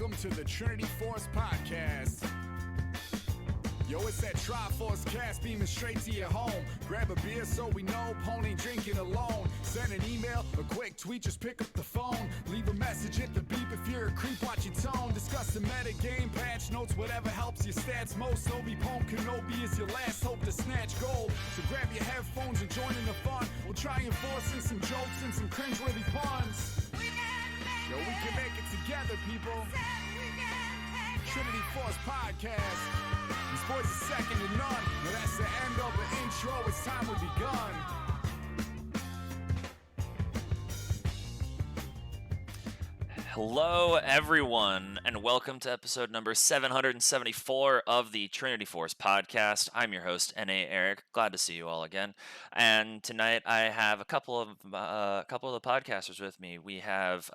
Welcome to the Trinity Force Podcast. Yo, it's that Triforce cast beaming straight to your home. Grab a beer so we know Pone ain't drinking alone. Send an email, a quick tweet, just pick up the phone. Leave a message at the beep if you're a creep, watch your tone. Discuss the meta game, patch notes, whatever helps your stats most. Obi Pone Kenobi is your last hope to snatch gold. So grab your headphones and join in the fun. We'll try enforcing some jokes and some cringeworthy puns. Yo, we can make it together, people. Trinity Force Podcast. These boys are second to none. Now that's the end of the intro. It's time we begun. Hello, everyone, and welcome to episode number 774 of the Trinity Force podcast. I'm your host, N.A. Eric. Glad to see you all again. And tonight I have a couple of the podcasters with me. We have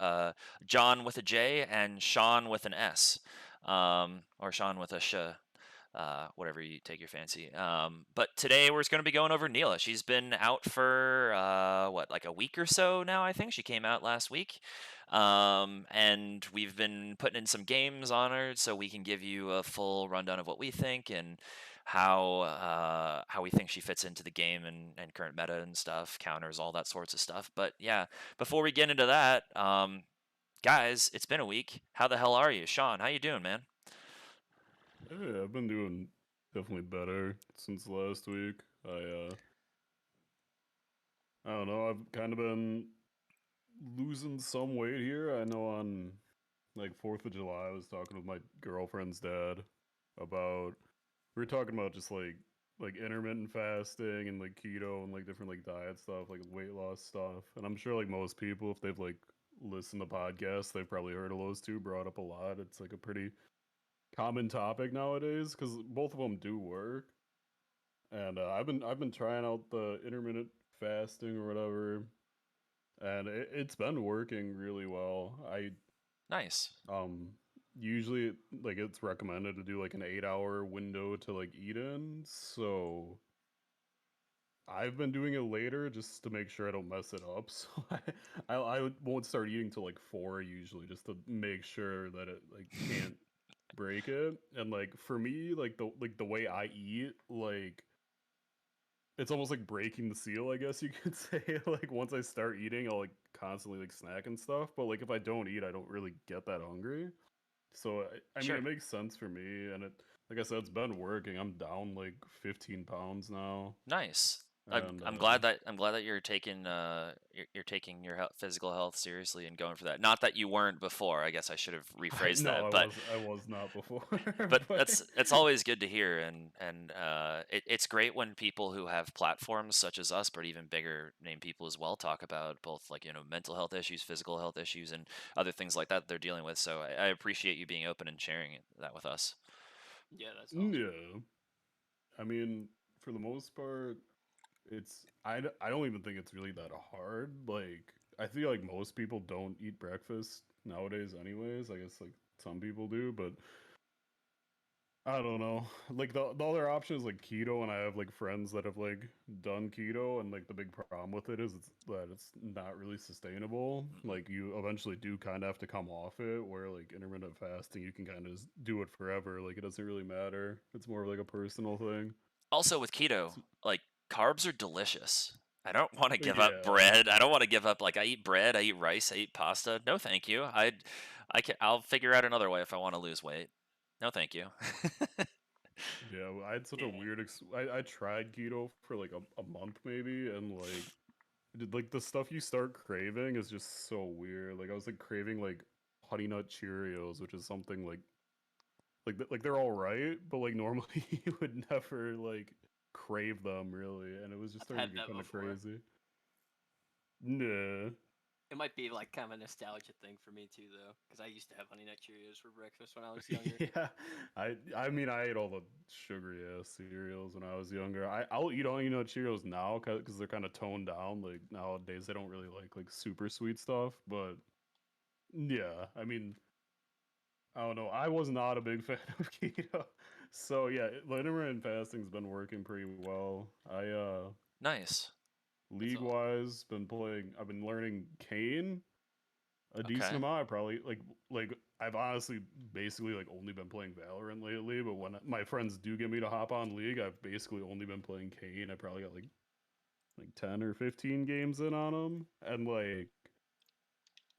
John with a J and Sean with an S, or Sean with a sh. Whatever you take your fancy. But today we're going to be going over Nilah. She's been out for like a week or so now, I think. She came out last week. And we've been putting in some games on her so we can give you a full rundown of what we think and how we think she fits into the game and current meta and stuff, counters, all that sorts of stuff. But yeah, before we get into that, guys, it's been a week. How the hell are you? Sean, how you doing, man? Hey, I've been doing definitely better since last week. I don't know, I've kind of been losing some weight here. I know on like 4th of July I was talking with my girlfriend's dad about we were talking about just like intermittent fasting and like keto and like different like diet stuff, like weight loss stuff. And I'm sure like most people, if they've like listened to podcasts, they've probably heard of those two brought up a lot. It's like a pretty common topic nowadays because both of them do work, and I've been trying out the intermittent fasting or whatever, and it's been working really well. Nice. Usually like it's recommended to do like an 8-hour window to like eat in, so I've been doing it later just to make sure I don't mess it up. So I won't start eating till like 4 usually, just to make sure that it like can't break it. And like for me, like the way I eat, like it's almost like breaking the seal, I guess you could say. Like once I start eating, I'll like constantly like snack and stuff, but like if I don't eat, I don't really get that hungry. So I mean Sure. it makes sense for me, and it, like I said, it's been working. I'm down like 15 pounds now. Nice. And I'm glad that you're taking you're taking your physical health seriously and going for that. Not that you weren't before. I guess I should have rephrased no, that. I was not before. But that's always good to hear, and it's great when people who have platforms such as us, but even bigger name people as well, talk about both like mental health issues, physical health issues, and other things like that they're dealing with. So I appreciate you being open and sharing that with us. Yeah, that's awesome. Yeah. I mean, for the most part, I don't even think it's really that hard. Like, I feel like most people don't eat breakfast nowadays anyways. I guess like some people do, but I don't know. Like the other option is like keto, and I have like friends that have like done keto, and like the big problem with it is that it's not really sustainable. Like you eventually do kind of have to come off it, where like intermittent fasting you can kind of do it forever. Like it doesn't really matter. It's more of like a personal thing. Also with keto, like carbs are delicious. I don't want to give up Yeah. bread. I don't want to give up, like, I eat bread, I eat rice, I eat pasta. No, thank you. I'll figure out another way if I want to lose weight. No, thank you. Yeah, I had such a weird. I tried keto for like a month maybe, and like the stuff you start craving is just so weird. Like I was like craving like Honey Nut Cheerios, which is something like they're all right, but like normally you would never like crave them really, and it was just I've starting had to get that kind of before. crazy. Nah. It might be like kind of a nostalgia thing for me too, though, because I used to have Honey Nut Cheerios for breakfast when I was younger. Yeah, I mean I ate all the sugary ass cereals when I was younger. I'll eat Honey Nut Cheerios now because they're kind of toned down. Like nowadays they don't really like super sweet stuff. But yeah, I mean I don't know. I was not a big fan of keto, so yeah, intermittent fasting's been working pretty well. Nice. League awesome. wise been playing. I've been learning Kane. A decent Okay. amount. I probably like I've honestly basically like only been playing Valorant lately, but when my friends do get me to hop on League, I've basically only been playing Kane. I probably got like 10 or 15 games in on him, and like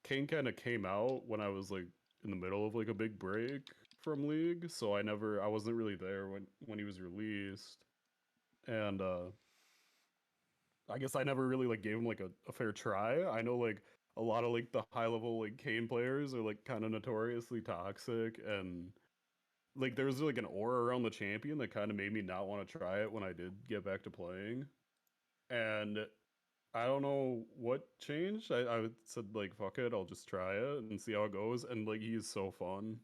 Kane kind of came out when I was like in the middle of like a big break from League, so I wasn't really there when he was released. And I guess I never really like gave him like a fair try. I know like a lot of like the high level like Kane players are like kind of notoriously toxic, and like there was like an aura around the champion that kind of made me not want to try it when I did get back to playing. And I don't know what changed. I said like fuck it, I'll just try it and see how it goes. And like he's so fun.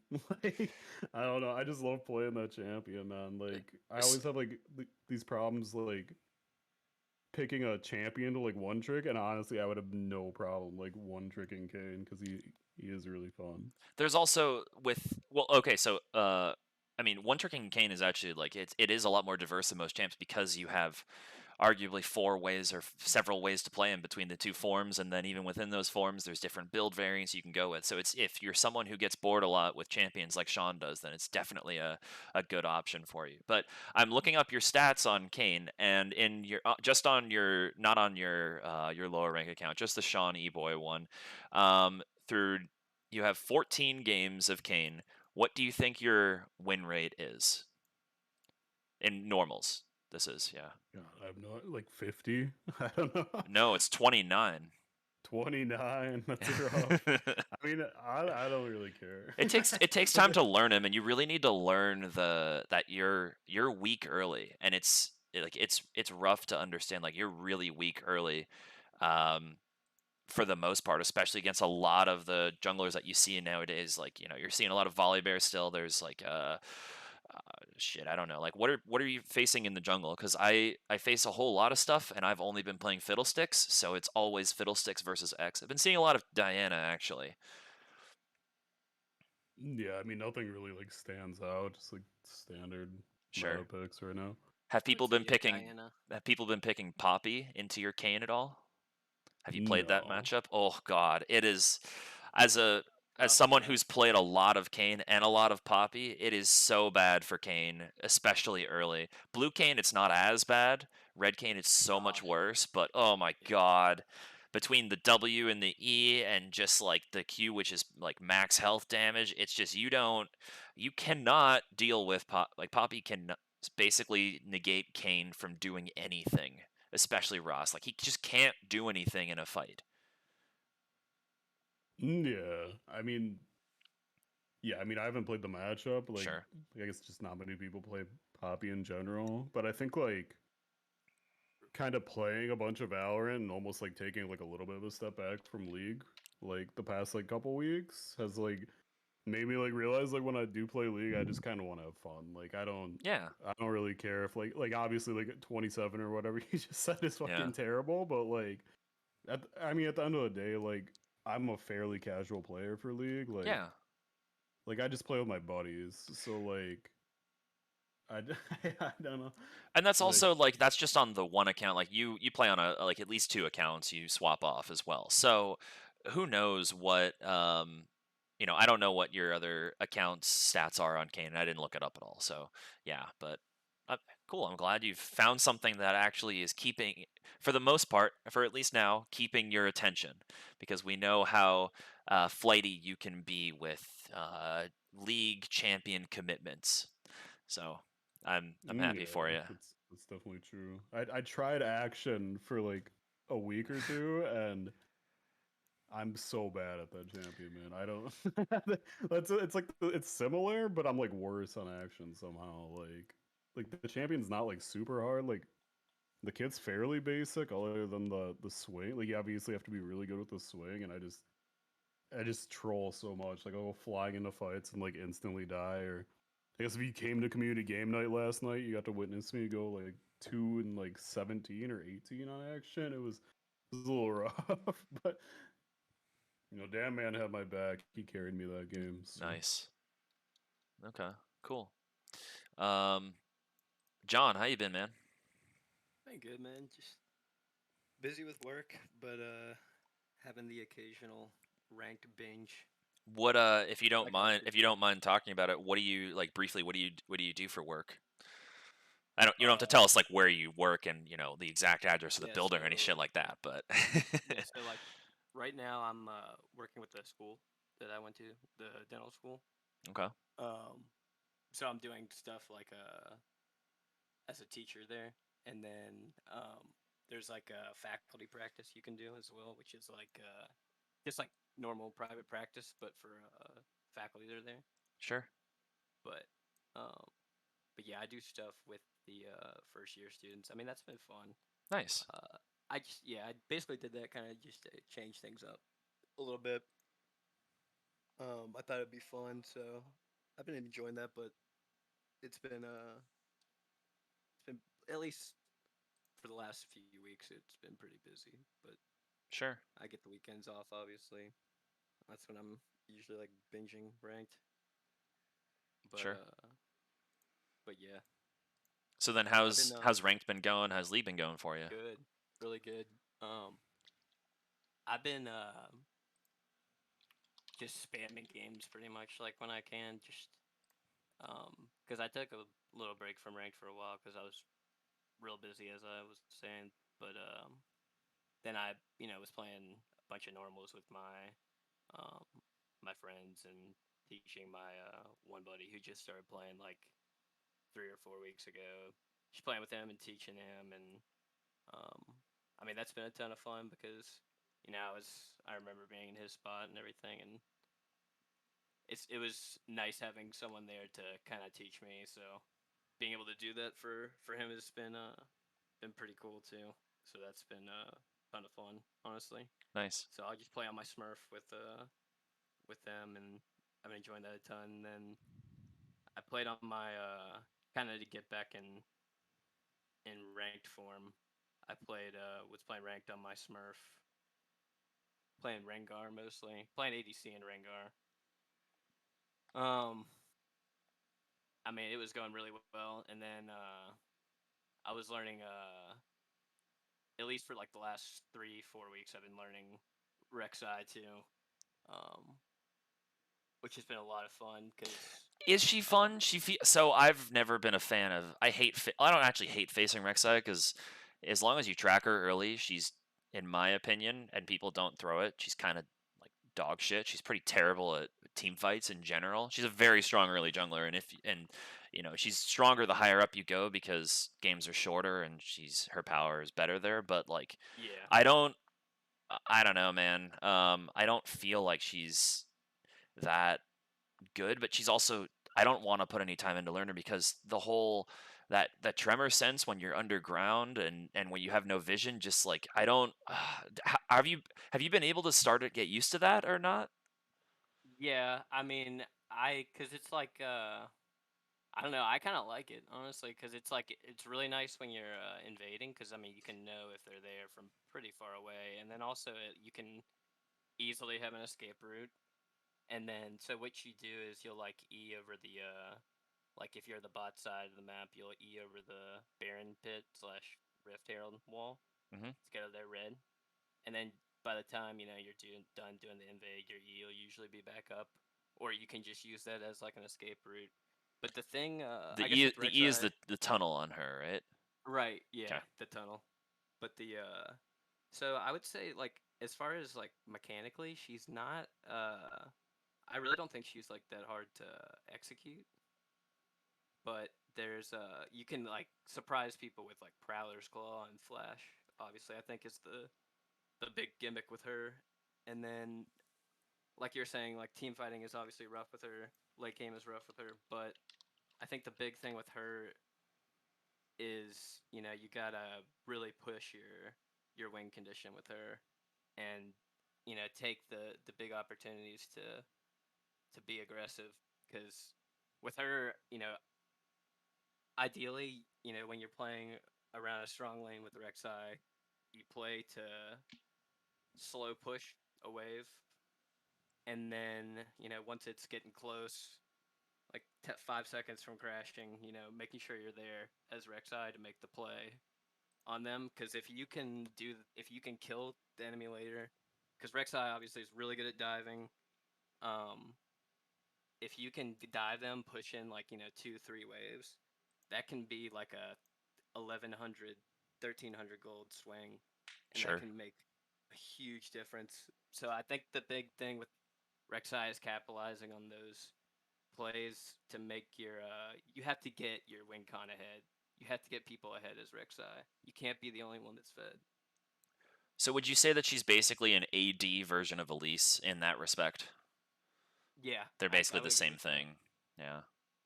Like I don't know, I just love playing that champion, man. Like I S- always have like these problems like picking a champion to like one trick, and honestly, I would have no problem like one tricking Kane because he is really fun. There's also okay, so I mean, one tricking Kane is actually like it is a lot more diverse than most champs because you have arguably four ways or several ways to play in between the two forms, and then even within those forms there's different build variants you can go with. So it's if you're someone who gets bored a lot with champions like Sean does, then it's definitely a good option for you. But I'm looking up your stats on Kane, and in your just on your not on your lower rank account, just the Sean eBoy one, through you have 14 games of Kane. What do you think your win rate is in normals? This is, yeah. God, I have no like 50. I don't know. No, it's 29. 29. That's rough. I mean, I don't really care. It takes But time to learn him, and you really need to learn that you're weak early, and it's rough to understand. Like you're really weak early, um, for the most part, especially against a lot of the junglers that you see nowadays. Like you're seeing a lot of volley bear still. There's like shit, I don't know. Like what are you facing in the jungle? Because I face a whole lot of stuff, and I've only been playing fiddlesticks, so it's always fiddlesticks versus X. I've been seeing a lot of Diana actually. yeah, I mean, nothing really like stands out. Just like standard meta Sure. picks right now. Have I would people say been yeah, picking Diana. have people been picking Poppy into your Kane at all? Have you played that No. matchup? Oh God, it is as a as Tough, someone yeah. who's played a lot of Kane and a lot of Poppy, it is so bad for Kane, especially early. Blue Kane, it's not as bad. Red Kane, it's so Oh, much worse. But oh my yeah. God, between the W and the E and just like the Q, which is like max health damage, it's just you cannot deal with like Poppy can basically negate Kane from doing anything, especially Ross. Like he just can't do anything in a fight. Yeah, I mean, I haven't played the matchup. Sure. I guess just not many people play Poppy in general. But I think like kind of playing a bunch of Valorant and almost like taking like a little bit of a step back from League, like the past like couple weeks, has like made me like realize like when I do play League, I just kind of want to have fun. Like Yeah. I don't really care if like obviously like at 27 or whatever you just said is Yeah. fucking terrible, but like I mean at the end of the day, like I'm a fairly casual player for League. Yeah. Like I just play with my buddies, so like I I don't know. And that's Like also like that's just on the one account. Like you play on a like at least two accounts you swap off as well. So who knows what I don't know what your other accounts stats are on Kane. I didn't look it up at all. So yeah, but uh, cool. I'm glad you've found something that actually is keeping, for the most part, for at least now, keeping your attention, because we know how flighty you can be with league champion commitments. So I'm happy for yeah, you. that's definitely true. I tried action for like a week or two, and I'm so bad at that champion, man. I don't. That's it's like it's similar, but I'm like worse on action somehow. Like the champion's not like super hard. Like the kit's fairly basic, other than the swing. Like you obviously have to be really good with the swing, and I just troll so much. Like I'll go flying into fights and like instantly die. Or I guess if you came to community game night last night, you got to witness me go like 2 and like 17 or 18 on action. It was a little rough, but damn man had my back. He carried me that game. So Nice. Okay. Cool. Um, John, how you been, man? Been good, man. Just busy with work, but having the occasional ranked binge. What if you don't Like I mind said, if you don't mind talking about it, what do you like briefly? What do you do for work? I don't. You don't have to tell us like where you work and the exact address of the yeah. building or any shit like that. But Yeah. So like right now I'm working with the school that I went to, the dental school. okay, Um, so I'm doing stuff like as a teacher there, and then there's like a faculty practice you can do as well, which is like just like normal private practice, but for faculty that are there. sure, But um, but yeah, I do stuff with the first year students. I mean, that's been fun. nice. I basically did that kind of just to change things up a little bit. I thought it'd be fun, so I've been enjoying that. But it's been it's been at least for the last few weeks, it's been pretty busy. But Sure, I get the weekends off, obviously. That's when I'm usually like binging ranked. But sure. but yeah, So then, I've been how's ranked been going? How's league been going for you? good, really good. I've been just spamming games pretty much like when I can, just because I took a little break from ranked for a while because I was real busy as I was saying, but then I was playing a bunch of normals with um my friends and teaching my one buddy who just started playing like 3 or 4 weeks ago. Just playing with him and teaching him, and um, I mean that's been a ton of fun because I remember being in his spot and everything, and it was nice having someone there to kind of teach me. So being able to do that for him has been pretty cool too. So that's been a ton of fun, honestly. Nice, So I just play on my Smurf with them, and I've been enjoying that a ton. And then I played on my kind of to get back in ranked form. I played was playing ranked on my Smurf, playing Rengar mostly, playing ADC and Rengar. Um, I mean it was going really well, and then I was learning at least for like the last 3 4 weeks I've been learning Rek'Sai too, um, which has been a lot of fun because is she fun? So I've never been a fan of. I don't actually hate facing Rek'Sai because as long as you track her early, she's in my opinion, and people don't throw it. She's kind of like dog shit. She's pretty terrible at team fights in general. She's a very strong early jungler, and she's stronger the higher up you go because games are shorter and her power is better there. But like, yeah, I don't. I don't know, man. I don't feel like she's that good, but she's also I don't want to put any time into learner because the whole that tremor sense when you're underground and when you have no vision, just like I don't. Have you been able to start to get used to that or not? yeah. I mean because it's like I don't know. I kind of like it honestly because it's like it's really nice when you're invading because I mean you can know if they're there from pretty far away, and then also you can easily have an escape route. And then so what you do is you'll like E over the like if you're the bot side of the map, you'll E over the Baron pit slash Rift Herald wall Hmm. to get out of there red. And then by the time you're done doing the invade, your E will usually be back up, or you can just use that as like an escape route. But the thing, I guess with The E is Rek'Sai, the tunnel on her, right? right? Yeah, Okay. the tunnel. But the so I would say like as far as like mechanically, she's not. I really don't think she's like that hard to execute. But there's you can like surprise people with like Prowler's Claw and Flash. Obviously, I think is the big gimmick with her. And then like you're saying, like team fighting is obviously rough with her. Late game is rough with her, but I think the big thing with her is you gotta really push your win condition with her, and take the big opportunities to be aggressive because with her ideally when you're playing around a strong lane with Rek'Sai, you play to slow push a wave, and then once it's getting close, like 5 seconds from crashing, making sure you're there as Rek'Sai to make the play on them. Because if you can kill the enemy later, because Rek'Sai obviously is really good at diving. If you can dive them, push in like 2-3 waves, that can be like a 1100, 1300 gold swing, and that Sure. can make a huge difference. So I think the big thing with Rek'Sai is capitalizing on those plays to make your you have to get your win con ahead. You have to get people ahead as Rek'Sai. You can't be the only one that's fed. So would you say that she's basically an AD version of Elise in that respect? Yeah, They're I basically would the agree same with that. thing. Yeah.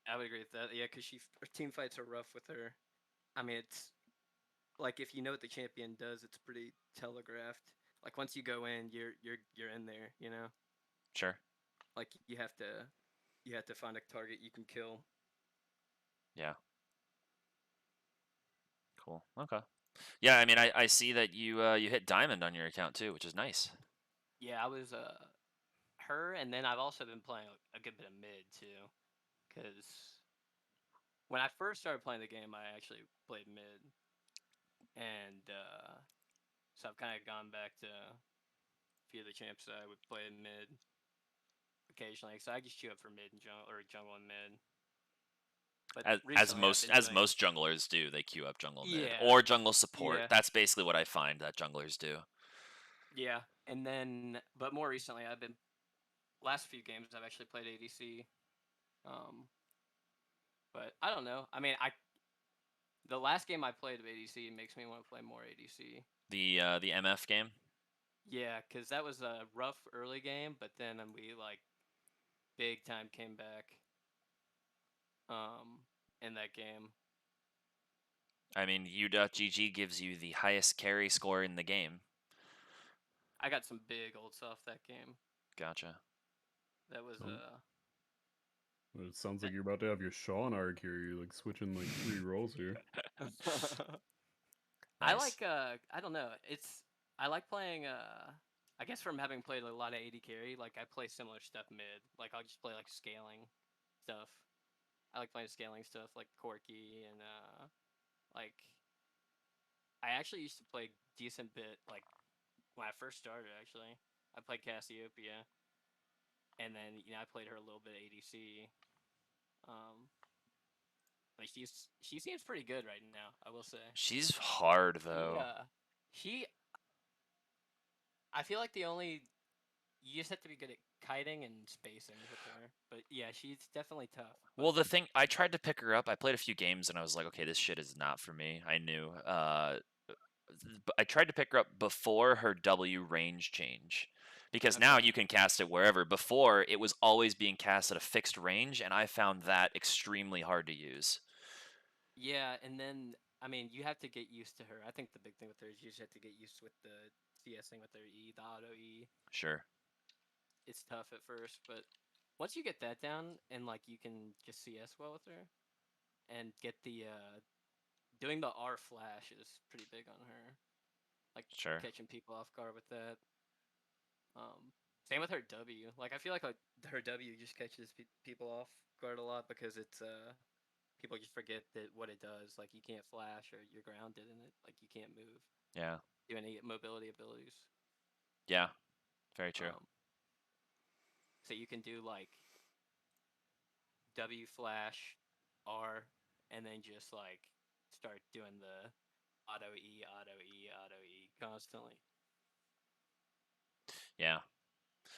I would agree with that. Yeah, because her team fights are rough with her. I mean, it's like if you know what the champion does, it's pretty telegraphed. Like once you go in, you're in there. Sure. Like you have to find a target you can kill. Yeah. Cool. Okay. Yeah, I mean, I see that you hit diamond on your account too, which is nice. Yeah, I was her, and then I've also been playing a good bit of mid too, because when I first started playing the game, I actually played mid, and so I've kind of gone back to a few of the champs that I would play in mid occasionally. So I just queue up for mid and jungle and mid. But As recently I've most been as doing most junglers do, they queue up jungle mid yeah, or jungle support. yeah, That's basically what I find that junglers do. yeah, and then but more recently I've been last few games I've actually played ADC. Um, but I don't know. I mean, the last game I played of ADC makes me want to play more ADC. The MF game. Yeah, because that was a rough early game, but then we like big time came back um in that game. I mean, U.GG gives you the highest carry score in the game. I got some big ults off that game. Gotcha. That was It sounds like you're about to have your Sean arc here. You're like switching like 3 roles here. I Nice. like I don't know. I like playing I guess from having played a lot of AD carry, like I play similar stuff mid. Like I'll just play like scaling stuff. I like playing scaling stuff like Corki and like I actually used to play decent bit like when I first started actually. I played Cassiopeia and then I played her a little bit ADC. Um but she seems pretty good right now, I will say. She's hard She though. she I feel like the only you just have to be good at kiting and spacing with her. But yeah, she's definitely tough. Well, the thing, I tried to pick her up. I played a few games and I was like, okay, this shit is not for me. I knew. But I tried to pick her up before her W range change. Because now Okay. you can cast it wherever. Before, it was always being cast at a fixed range, and I found that extremely hard to use. Yeah, and then I mean you have to get used to her. I think the big thing with her is you just have to get used with the CSing with her E, the auto E. Sure. It's tough at first, but once you get that down and like you can just CS well with her and get the doing the R flash is pretty big on her. Like Sure. catching people off guard with that. Same with her W. Like I feel like her W just catches people off guard a lot because it's people just forget that what it does. Like you can't flash or you're grounded in it. Like you can't move. Yeah. Do any mobility abilities. Yeah. Very true. So you can do like W flash, R, and then just like start doing the auto E, auto E, auto E constantly. Yeah.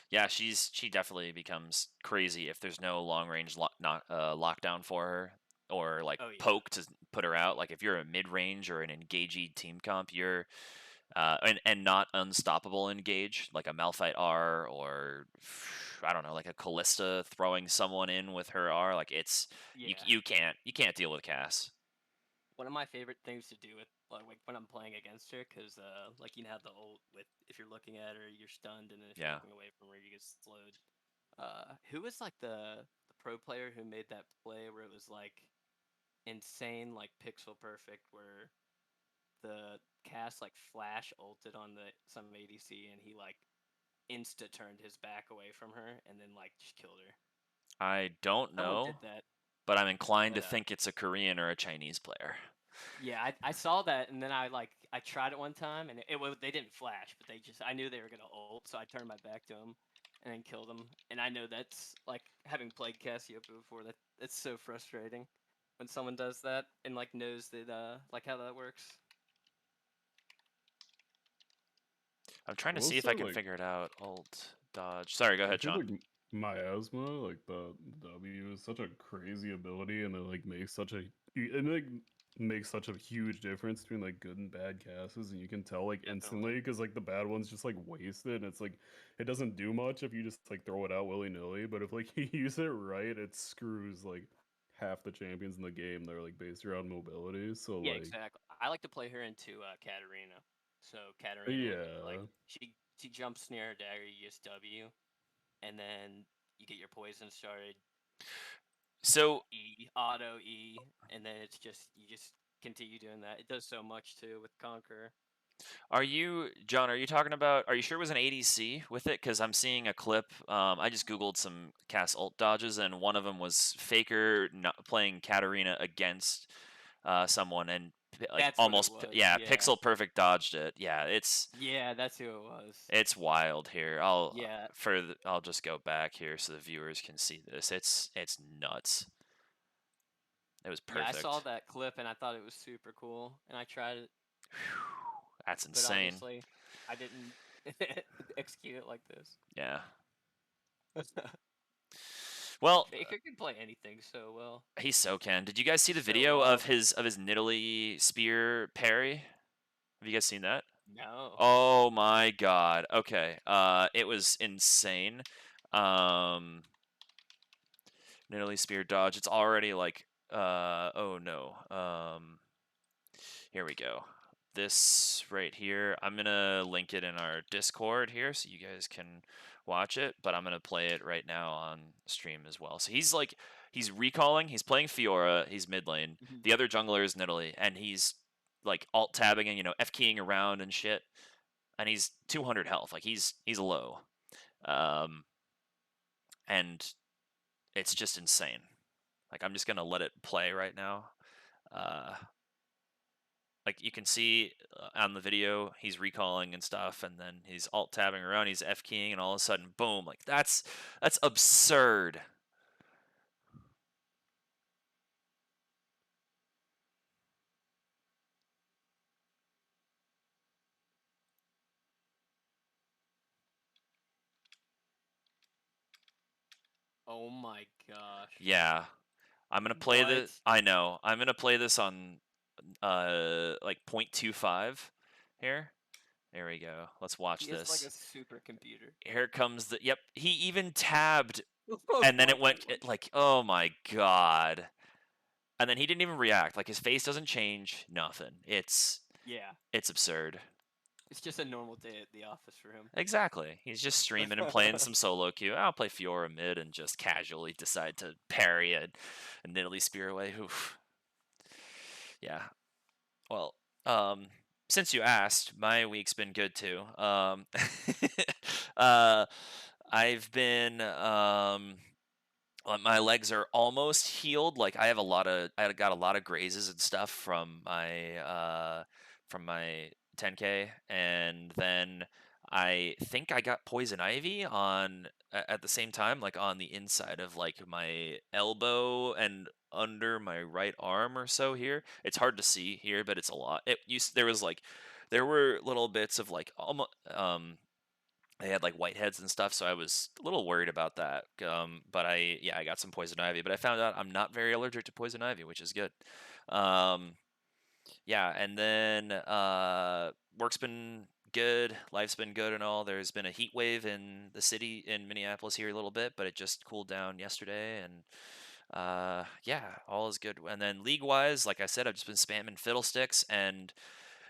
Yeah, she definitely becomes crazy if there's no long range lockdown for her or like Oh yeah. poke to put her out. Like if you're a mid range or an engagey team comp, you're and not unstoppable engage like a Malphite R or I don't know, like a Callista throwing someone in with her R. Like it's Yeah. you can't deal with Cass. One of my favorite things to do with like when I'm playing against her, because like you have the ult with if you're looking at her, you're stunned, and then if you're Yeah. looking away from her, you get slowed. Who was like the pro player who made that play where it was like insane, like pixel perfect, where the cast like flash ulted on the some ADC, and he like insta turned his back away from her, and then like just killed her. I don't Someone did know, that, but I'm inclined to but think it's a Korean or a Chinese player. yeah, I saw that, and then I like I tried it one time, and they didn't flash, but I knew they were gonna ult, so I turned my back to them, and then killed them. And I know that's like having played Cassiopeia before. That's so frustrating when someone does that and like knows that like how that works. I'm trying to We'll see if say, I can like, figure it out. Alt dodge. Sorry, go I ahead, feel John. like miasma, like the W, is such a crazy ability, and it like makes such a huge difference between like good and bad casts, and you can tell like instantly Definitely. because like the bad ones just like waste it, and it's like it doesn't do much if you just like throw it out willy nilly, but if like you use it right, it screws like half the champions in the game. They're like based around mobility, so Yeah, like exactly. I like to play her into Katarina. So Katarina, like yeah. she jumps near her dagger, you just W, and then you get your poison started. So Auto E, and then you just continue doing that. It does so much too with Conqueror. are you, John, are you talking about, are you sure it was an ADC with it? Because I'm seeing a clip. I just Googled some cast ult dodges, and one of them was Faker playing Katarina against someone, and like That's what it almost, was. yeah, Yeah. Pixel Perfect dodged it. Yeah, Yeah, that's who it was. it's wild here. Yeah. I'll just go back here so the viewers can see this. It's nuts. It was Yeah, I perfect. saw that clip and I thought it was super cool, and I tried it, That's but insane. obviously I didn't execute it like this. Yeah. Well, Faker can play anything so well. he so can. Did you guys see the So video well. of his Nidalee spear parry? Have you guys seen that? No. Oh my god. Okay. It was insane. Nidalee spear dodge. It's already like oh no. Here we go. This right here, I'm gonna link it in our Discord here so you guys can watch it, but I'm gonna play it right now on stream as well. So he's recalling, he's playing Fiora, he's mid lane. Mhm. The other jungler is Nidalee, and he's like alt tabbing and F keying around and shit. And he's 200 health, like he's low, and it's just insane. Like I'm just gonna let it play right now. Like you can see on the video, he's recalling and stuff, and then he's alt tabbing around, he's F keying, and all of a sudden, boom! Like that's absurd. Oh my gosh. Yeah, I'm gonna play What? I know. I'm gonna play this on like 0.25 here. There we go. Let's watch He is like this. a supercomputer. Here comes the yep. He even tabbed, Oh and then my it went gosh. like, oh my god. And then he didn't even react. Like his face doesn't change. Nothing. It's Yeah. absurd. It's just a normal day at the office for him. Exactly. He's just streaming and playing some solo queue. I'll play Fiora mid and just casually decide to parry a Nidalee spear away. Oof. Yeah. Well, since you asked, my week's been good too. Uh, I've been my legs are almost healed. Like I got a lot of grazes and stuff from my 10K, and then I think I got poison ivy at the same time, like on the inside of like my elbow and under my right arm or so here. It's hard to see here, but it's a lot. There were little bits of like almost they had like whiteheads and stuff, so I was a little worried about that. But I got some poison ivy, but I found out I'm not very allergic to poison ivy, which is good. Yeah, and then work's been good, life's been good and all. There's been a heat wave in the city in Minneapolis here a little bit, but it just cooled down yesterday, and yeah, all is good. And then league wise, like I said, I've just been spamming fiddlesticks, and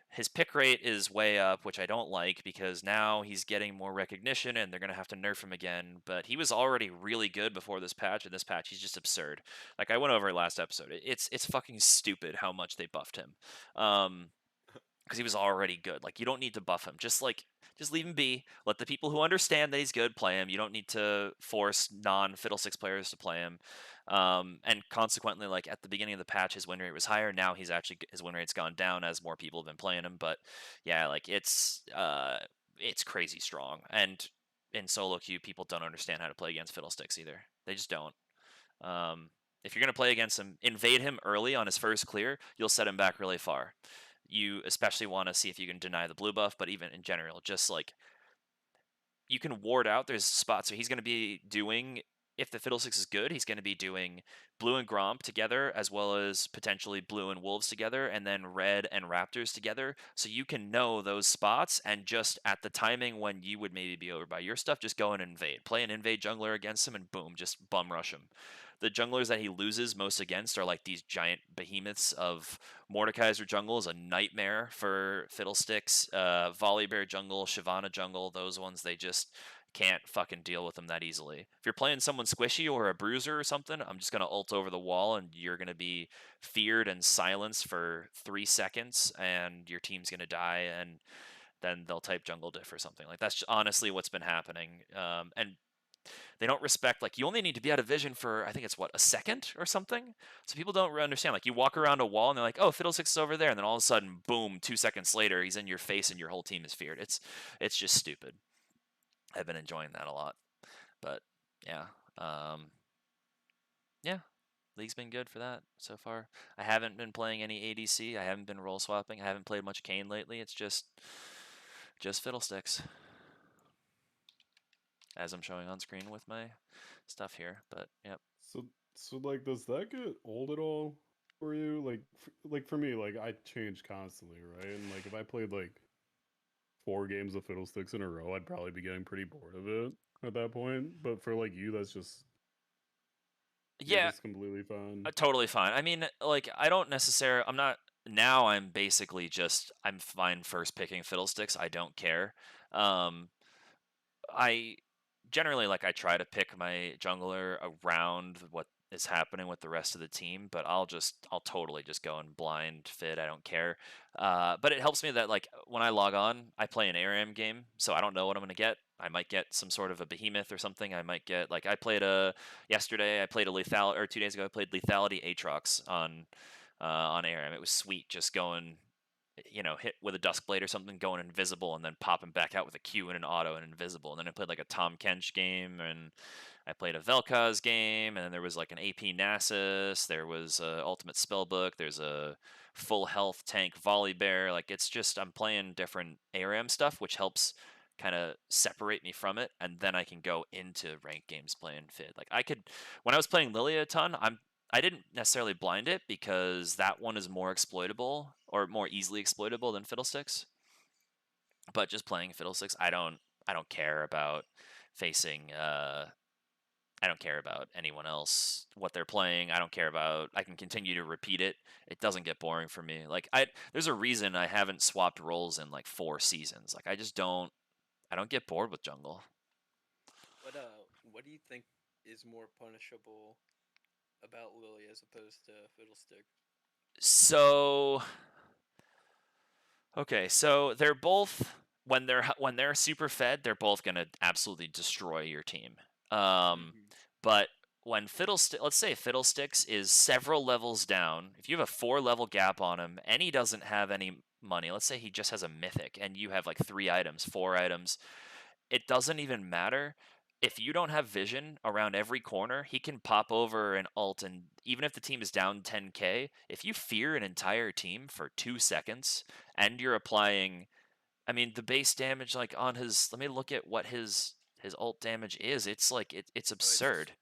his pick rate is way up, which I don't like because now he's getting more recognition and they're going to have to nerf him again. But he was already really good before this patch, and this patch he's just absurd. Like I went over it last episode. It's fucking stupid how much they buffed him. Because he was already good. Like you don't need to buff him. Just leave him be. Let the people who understand that he's good play him. You don't need to force non-Fiddlesticks players to play him. And consequently, like at the beginning of the patch, his win rate was higher. Now his win rate's gone down as more people have been playing him. But yeah, like it's crazy strong. And in solo queue, people don't understand how to play against Fiddlesticks either. They just don't. If you're gonna play against him, invade him early on his first clear. You'll set him back really far. You especially want to see if you can deny the blue buff, but even in general, just like you can ward out. There's spots where he's going to be doing, if the Fiddlesticks is good, he's going to be doing blue and Gromp together, as well as potentially blue and Wolves together, and then red and Raptors together. So you can know those spots, and just at the timing when you would maybe be over by your stuff, just go and invade. Play an invade jungler against him, and boom, just bum rush him. The junglers that he loses most against are like these giant behemoths of Mordekaiser jungle is a nightmare for Fiddlesticks. Volibear jungle, Shyvana jungle, those ones, they just can't fucking deal with them that easily. If you're playing someone squishy or a bruiser or something, I'm just going to ult over the wall and you're going to be feared and silenced for 3 seconds and your team's going to die, and then they'll type jungle diff or something. Like that's honestly what's been happening. And they don't respect, like, you only need to be out of vision for, I think it's what, a second or something. So people don't understand, like, you walk around a wall and they're like, oh, Fiddlesticks is over there, and then all of a sudden, boom, 2 seconds later he's in your face and your whole team is feared. It's just stupid. I've been enjoying that a lot. But yeah, yeah, League's been good for that so far. I haven't been playing any ADC. I haven't been role swapping. I haven't played much Kayn lately. It's just Fiddlesticks, as I'm showing on screen with my stuff here. But yep. So like, does that get old at all for you? Like for me, like I change constantly, right? And like if I played like 4 games of Fiddlesticks in a row, I'd probably be getting pretty bored of it at that point. But for like you, that's just Yeah, just completely fine. totally fine. I mean, like, I don't necessarily. I'm not now. I'm basically just. I'm fine first picking Fiddlesticks. I don't care. I generally, like, I try to pick my jungler around what is happening with the rest of the team, but I'll totally just go in blind fit. I don't care. But it helps me that, like, when I log on, I play an ARAM game, so I don't know what I'm gonna get. I might get some sort of a behemoth or something. I might get, like, yesterday I played a lethality, or 2 days ago I played lethality Aatrox on ARAM. It was sweet, just going, hit with a Duskblade or something, going invisible, and then popping back out with a Q and an auto and invisible. And then I played like a Tom Kench game, and I played a Vel'Koz game, and then there was like an AP Nasus, there was a Ultimate Spellbook, there's a full health tank Volibear. Like, it's just, I'm playing different ARAM stuff, which helps kind of separate me from it, and then I can go into ranked games playing Fid. Like, when I was playing Lilia a ton, I didn't necessarily blind it because that one is more exploitable or more easily exploitable than Fiddlesticks. But just playing Fiddlesticks, I don't care about facing. I don't care about anyone else, what they're playing. I don't care about. I can continue to repeat it. It doesn't get boring for me. Like, there's a reason I haven't swapped roles in like 4 seasons. Like, I just don't. I don't get bored with jungle. What do you think is more punishable about Lily as opposed to Fiddlestick? So, okay, so they're both, when they're super fed, they're both gonna absolutely destroy your team. But when let's say Fiddlesticks is several levels down, if you have a 4-level gap on him and he doesn't have any money, let's say he just has a mythic and you have like 3 items, 4 items, it doesn't even matter. If you don't have vision around every corner, he can pop over and ult, and even if the team is down 10k, if you fear an entire team for 2 seconds and you're applying, I mean, the base damage, like, on his, let me look at what his ult damage is. It's like, it's absurd.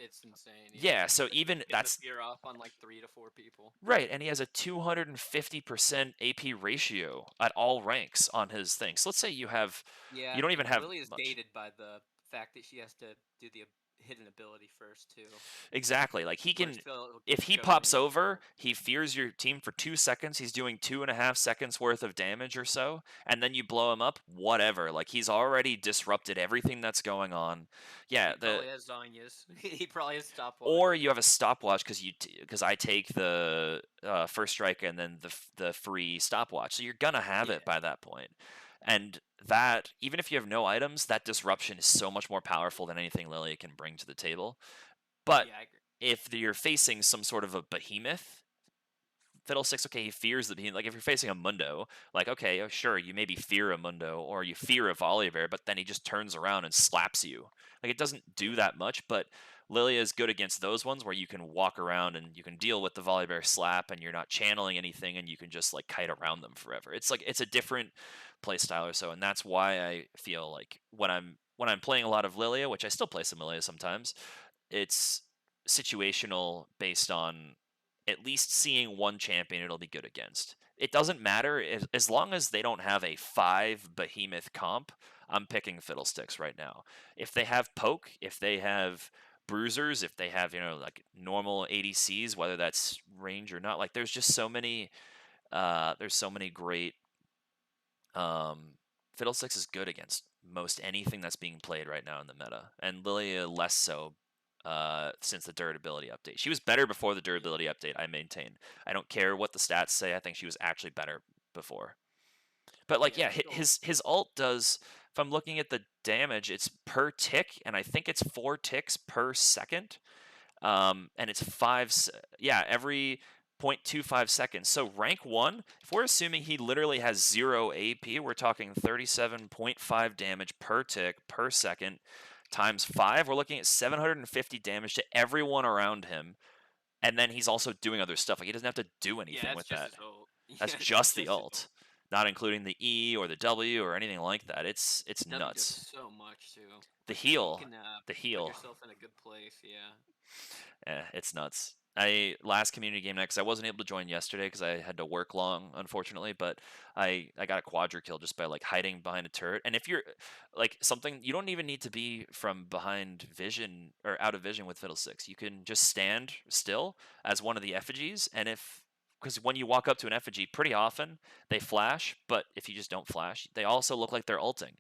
It's insane. Yeah, so even that's fear off on like 3 to 4 people. right, and he has a 250% AP ratio at all ranks on his thing. So let's say you don't even have Lily is much. gated by the fact that she has to do the hidden ability first too. Exactly. Like, he can, Phil if he goes pops in- over, he fears your team for 2 seconds. He's doing 2.5 seconds worth of damage or so, and then you blow him up. Whatever. Like, he's already disrupted everything that's going on. Yeah, He probably has Zanya's. He probably has stopwatch. or you have a stopwatch because I take the first strike and then the free stopwatch, so you're gonna have it by that point. And that, even if you have no items, that disruption is so much more powerful than anything Lilia can bring to the table. But Yeah, I agree. if you're facing some sort of a behemoth, Fiddlesticks, okay, he fears the behemoth. Like if you're facing a Mundo, like okay, sure, you maybe fear a Mundo or you fear a Volibear, but then he just turns around and slaps you. Like it doesn't do that much, but Lilia is good against those ones where you can walk around and you can deal with the Volibear slap and you're not channeling anything and you can just like kite around them forever. It's like it's a different play style or so, and that's why I feel like when I'm playing a lot of Lilia, which I still play some Lilia sometimes, it's situational based on at least seeing one champion it'll be good against. It doesn't matter as long as they don't have a 5 behemoth comp. I'm picking Fiddlesticks right now. If they have poke, if they have bruisers, if they have, like normal ADCs, whether that's range or not, like there's just so many great Fiddlesticks is good against most anything that's being played right now in the meta, and Lilia less so since the durability update. She was better before the durability update, I maintain. I don't care what the stats say. I think she was actually better before. But like, yeah, his ult does. If I'm looking at the damage, it's per tick, and I think it's 4 ticks per second. And it's every 0.25 seconds. So rank 1, if we're assuming he literally has 0 AP, we're talking 37.5 damage per tick per second times 5. We're looking at 750 damage to everyone around him. And then he's also doing other stuff. Like he doesn't have to do anything with that. That's just the ult. Not including the E or the W or anything like that. It's nuts. Does so much too. The heal. You can, the heal. Put yourself in a good place, yeah. It's nuts. Last community game night, because I wasn't able to join yesterday because I had to work long, unfortunately. But I got a quadra kill just by like hiding behind a turret. And if you're like something, you don't even need to be from behind vision or out of vision with Fiddlesticks. You can just stand still as one of the effigies, and because when you walk up to an effigy, pretty often they flash. But if you just don't flash, they also look like they're ulting.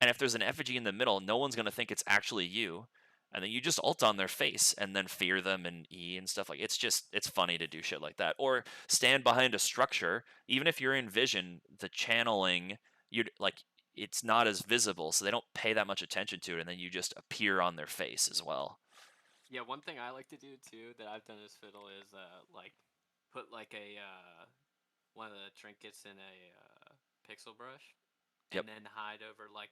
And if there's an effigy in the middle, no one's gonna think it's actually you. And then you just ult on their face and then fear them and E and stuff. Like it's funny to do shit like that. Or stand behind a structure, even if you're in vision, the channeling it's not as visible, so they don't pay that much attention to it, and then you just appear on their face as well. Yeah, one thing I like to do too that I've done as Fiddle is like put like a one of the trinkets in a pixel brush, and then hide over like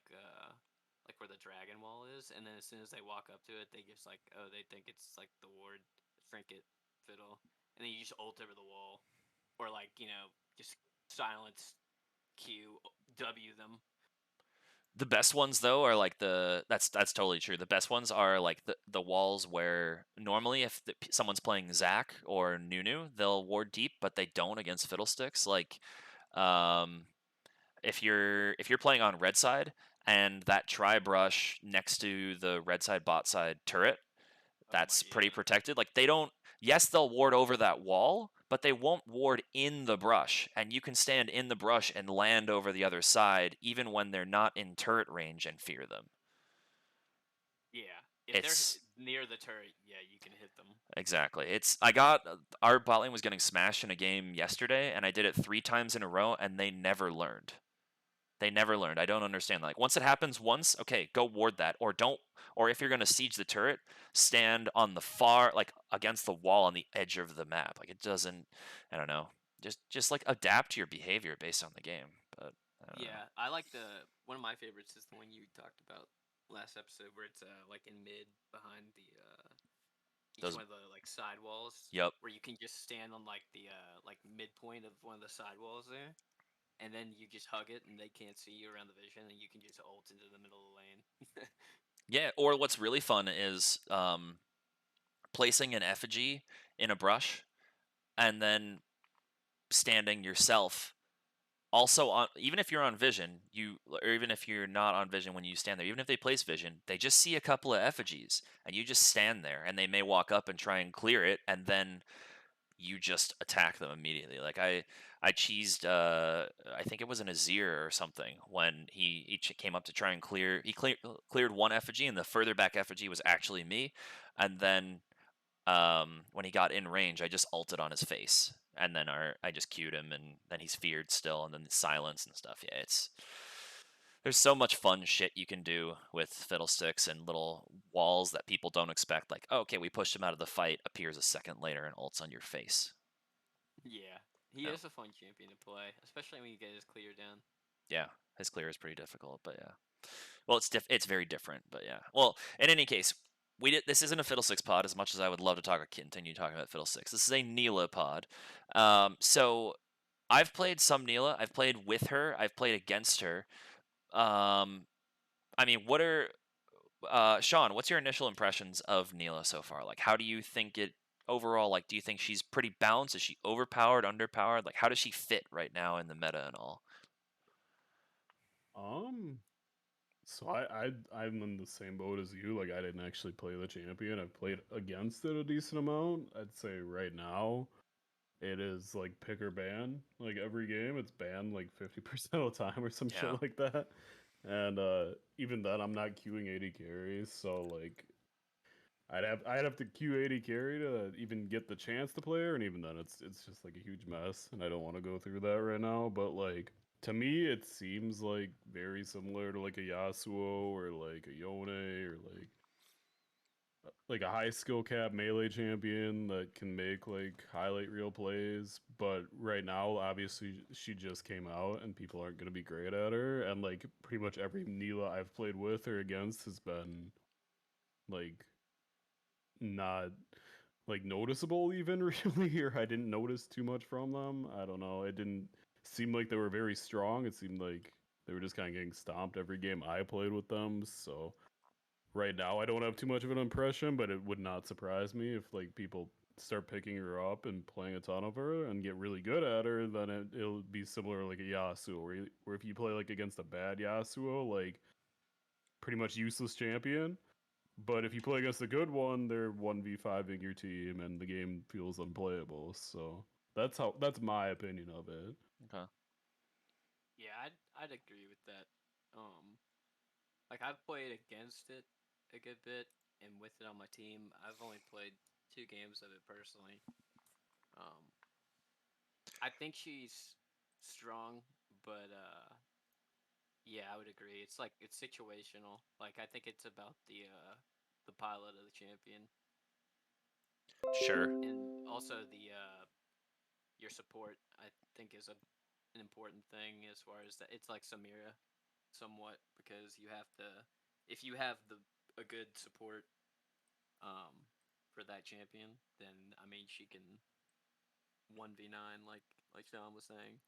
where the dragon wall is, and then as soon as they walk up to it, they just like, oh, they think it's like the ward trinket Fiddle, and then you just ult over the wall, or like just silence Q W them. The best ones though are like that's totally true. The best ones are like the walls where normally if someone's playing Zac or Nunu, they'll ward deep, but they don't against Fiddlesticks. Like, if you're playing on red side and that tri-brush next to the red side bot side turret, that's pretty protected. Like they don't. Yes, they'll ward over that wall, but they won't ward in the brush, and you can stand in the brush and land over the other side even when they're not in turret range and fear them. Yeah, if they're near the turret, yeah, you can hit them. Exactly. Our bot lane was getting smashed in a game yesterday, and I did it 3 times in a row, and they never learned. They never learned. I don't understand. Like once it happens once, okay, go ward that, or don't. Or if you're gonna siege the turret, stand on the far, like against the wall on the edge of the map. Like it doesn't. I don't know. Just like adapt your behavior based on the game. But I don't know. I like one of my favorites is the one you talked about last episode, where it's like in mid behind the one of the like side walls. Yep. Where you can just stand on like the like midpoint of one of the side walls there. And then you just hug it, and they can't see you around the vision, and you can just ult into the middle of the lane. Yeah, or what's really fun is placing an effigy in a brush, and then standing yourself. Also, even if you're on vision, or even if you're not on vision when you stand there, even if they place vision, they just see a couple of effigies, and you just stand there, and they may walk up and try and clear it, and then you just attack them immediately. Like I cheesed, I think it was an Azir or something when he came up to try and clear. He cleared one effigy, and the further back effigy was actually me. And then when he got in range, I just ulted on his face, and then I just queued him, and then he's feared still, and then the silence and stuff. Yeah, There's so much fun shit you can do with fiddlesticks and little walls that people don't expect. Like, oh, okay, we pushed him out of the fight, appears a second later and ults on your face. Yeah, he Yeah. is a fun champion to play, especially when you get his clear down. Yeah, his clear is pretty difficult, but yeah. Well, it's very different, but yeah. Well, in any case, this isn't a Fiddlesticks pod as much as I would love to continue talking about Fiddlesticks. This is a Nilah pod. So I've played some Nilah. I've played with her. I've played against her. I mean, Sean, what's your initial impressions of Nilah so far? Like, how do you think it overall? Like, do you think she's pretty balanced? Is she overpowered, underpowered? Like, how does she fit right now in the meta and all? So I'm in the same boat as you. Like I didn't actually play the champion. I've played against it a decent amount. I'd say right now it is like pick or ban. Like every game it's banned like 50% of the time or some Yeah. shit like that. And even then I'm not queuing 80 carries, so like I'd have to queue 80 carry to even get the chance to play her, and even then it's just like a huge mess, and I don't want to go through that right now. But like to me, it seems like very similar to like a Yasuo or like a Yone or like a high skill cap melee champion that can make like highlight reel plays. But right now, obviously, she just came out, and people aren't gonna be great at her. And like pretty much every Nilah I've played with or against has been like not like noticeable even really, or I didn't notice too much from them. I don't know. It didn't seem like they were very strong. It seemed like they were just kind of getting stomped every game I played with them. So right now I don't have too much of an impression, but it would not surprise me if like people start picking her up and playing a ton of her and get really good at her. Then it'll be similar like a Yasuo, where if you play like against a bad Yasuo, like pretty much useless champion. But if you play against a good one, they're 1v5ing your team and the game feels unplayable. So that's my opinion of it. Okay. Yeah, I'd agree with that. Like I've played against it a good bit and with it on my team. I've only played 2 games of it personally. Um, I think she's strong, but yeah, I would agree. It's like it's situational. Like I think it's about the pilot of the champion Sure. and also the your support. I think is an important thing as far as that. It's like Samira, somewhat, because you have to if you have a good support um for that champion, then I mean she can 1v9 like Sean was saying.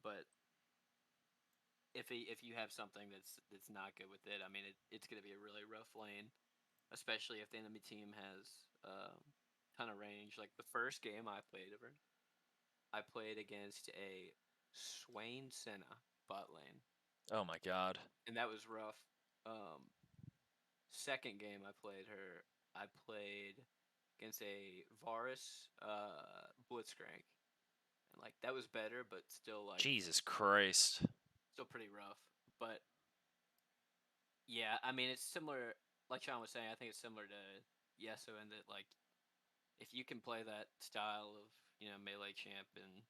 But if you have something that's not good with it, I mean it's gonna be a really rough lane, especially if the enemy team has ton of range. Like the first game I played of her, I played against a Swain Senna bot lane, Oh my god. and that was rough. Um, Second game I played her, I played against a Varus Blitzcrank, and like that was better, but still like Jesus Christ. still pretty rough. But yeah, I mean it's similar. Like Sean was saying, I think it's similar to Yeso in that like if you can play that style of melee champ, and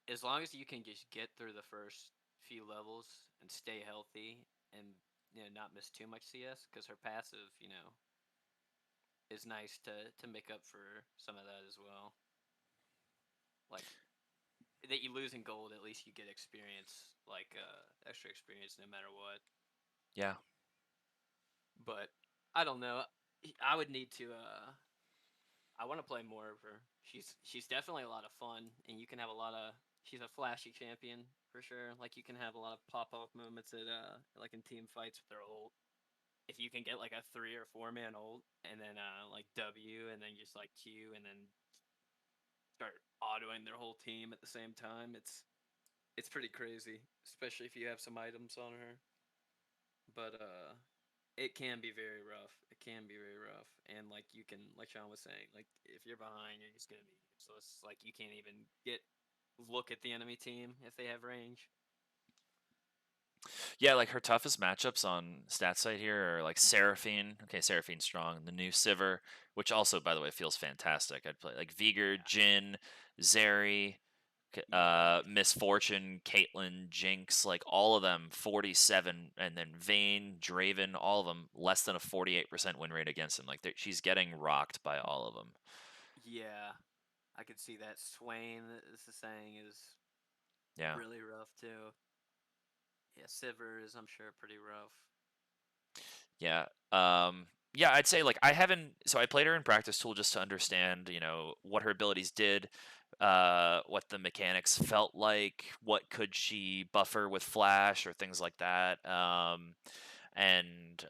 as long as you can just get through the first few levels and stay healthy and not miss too much CS, because her passive is nice to make up for some of that as well. Like that you lose in gold, at least you get experience, like extra experience no matter what. Yeah. But I don't know. I would need to. I want to play more of her. She's definitely a lot of fun, and you can have a lot of. She's a flashy champion for sure. Like you can have a lot of pop off moments at like in team fights with their ult. If you can get like a 3 or 4 man ult, and then like W, and then just like Q, and then start autoing their whole team at the same time, it's pretty crazy. Especially if you have some items on her. But it can be very rough. It can be very rough, and like you can, like Sean was saying, like if you're behind, you're just gonna be useless. Like you can't even look at the enemy team if they have range. Yeah, like her toughest matchups on stat site here are like Seraphine. Okay, Seraphine's strong. The new Sivir, which also, by the way, feels fantastic. I'd play like Vigor, Yeah. Jin, Zeri, Yeah. Misfortune, Caitlyn, Jinx, like all of them 47, and then Vayne, Draven, all of them less than a 48% win rate against him. Like she's getting rocked by all of them. Yeah, I could see that. Swain, as the saying, is Yeah. really rough too. Yeah, Sivir is, I'm sure, pretty rough. Yeah. Yeah, I'd say like I played her in practice tool just to understand, what her abilities did, what the mechanics felt like, what could she buffer with flash or things like that. And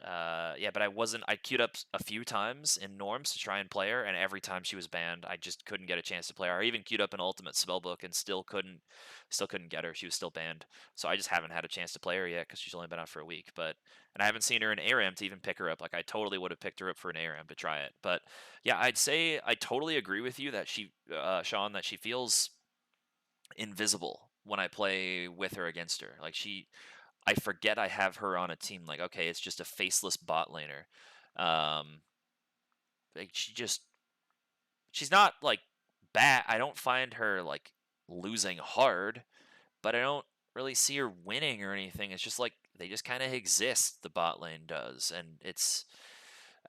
yeah, but I queued up a few times in norms to try and play her, and every time she was banned, I just couldn't get a chance to play her. I even queued up an ultimate spellbook and still couldn't get her. She was still banned, so I just haven't had a chance to play her yet because she's only been out for a week. And I haven't seen her in ARAM to even pick her up. Like I totally would have picked her up for an ARAM to try it. But yeah, I'd say I totally agree with you that Sean, that she feels invisible when I play with her against her. I forget I have her on a team. Like, okay, it's just a faceless bot laner. Um, like she's not like bad. I don't find her like losing hard, but I don't really see her winning or anything. It's just like they just kind of exist. The bot lane does, and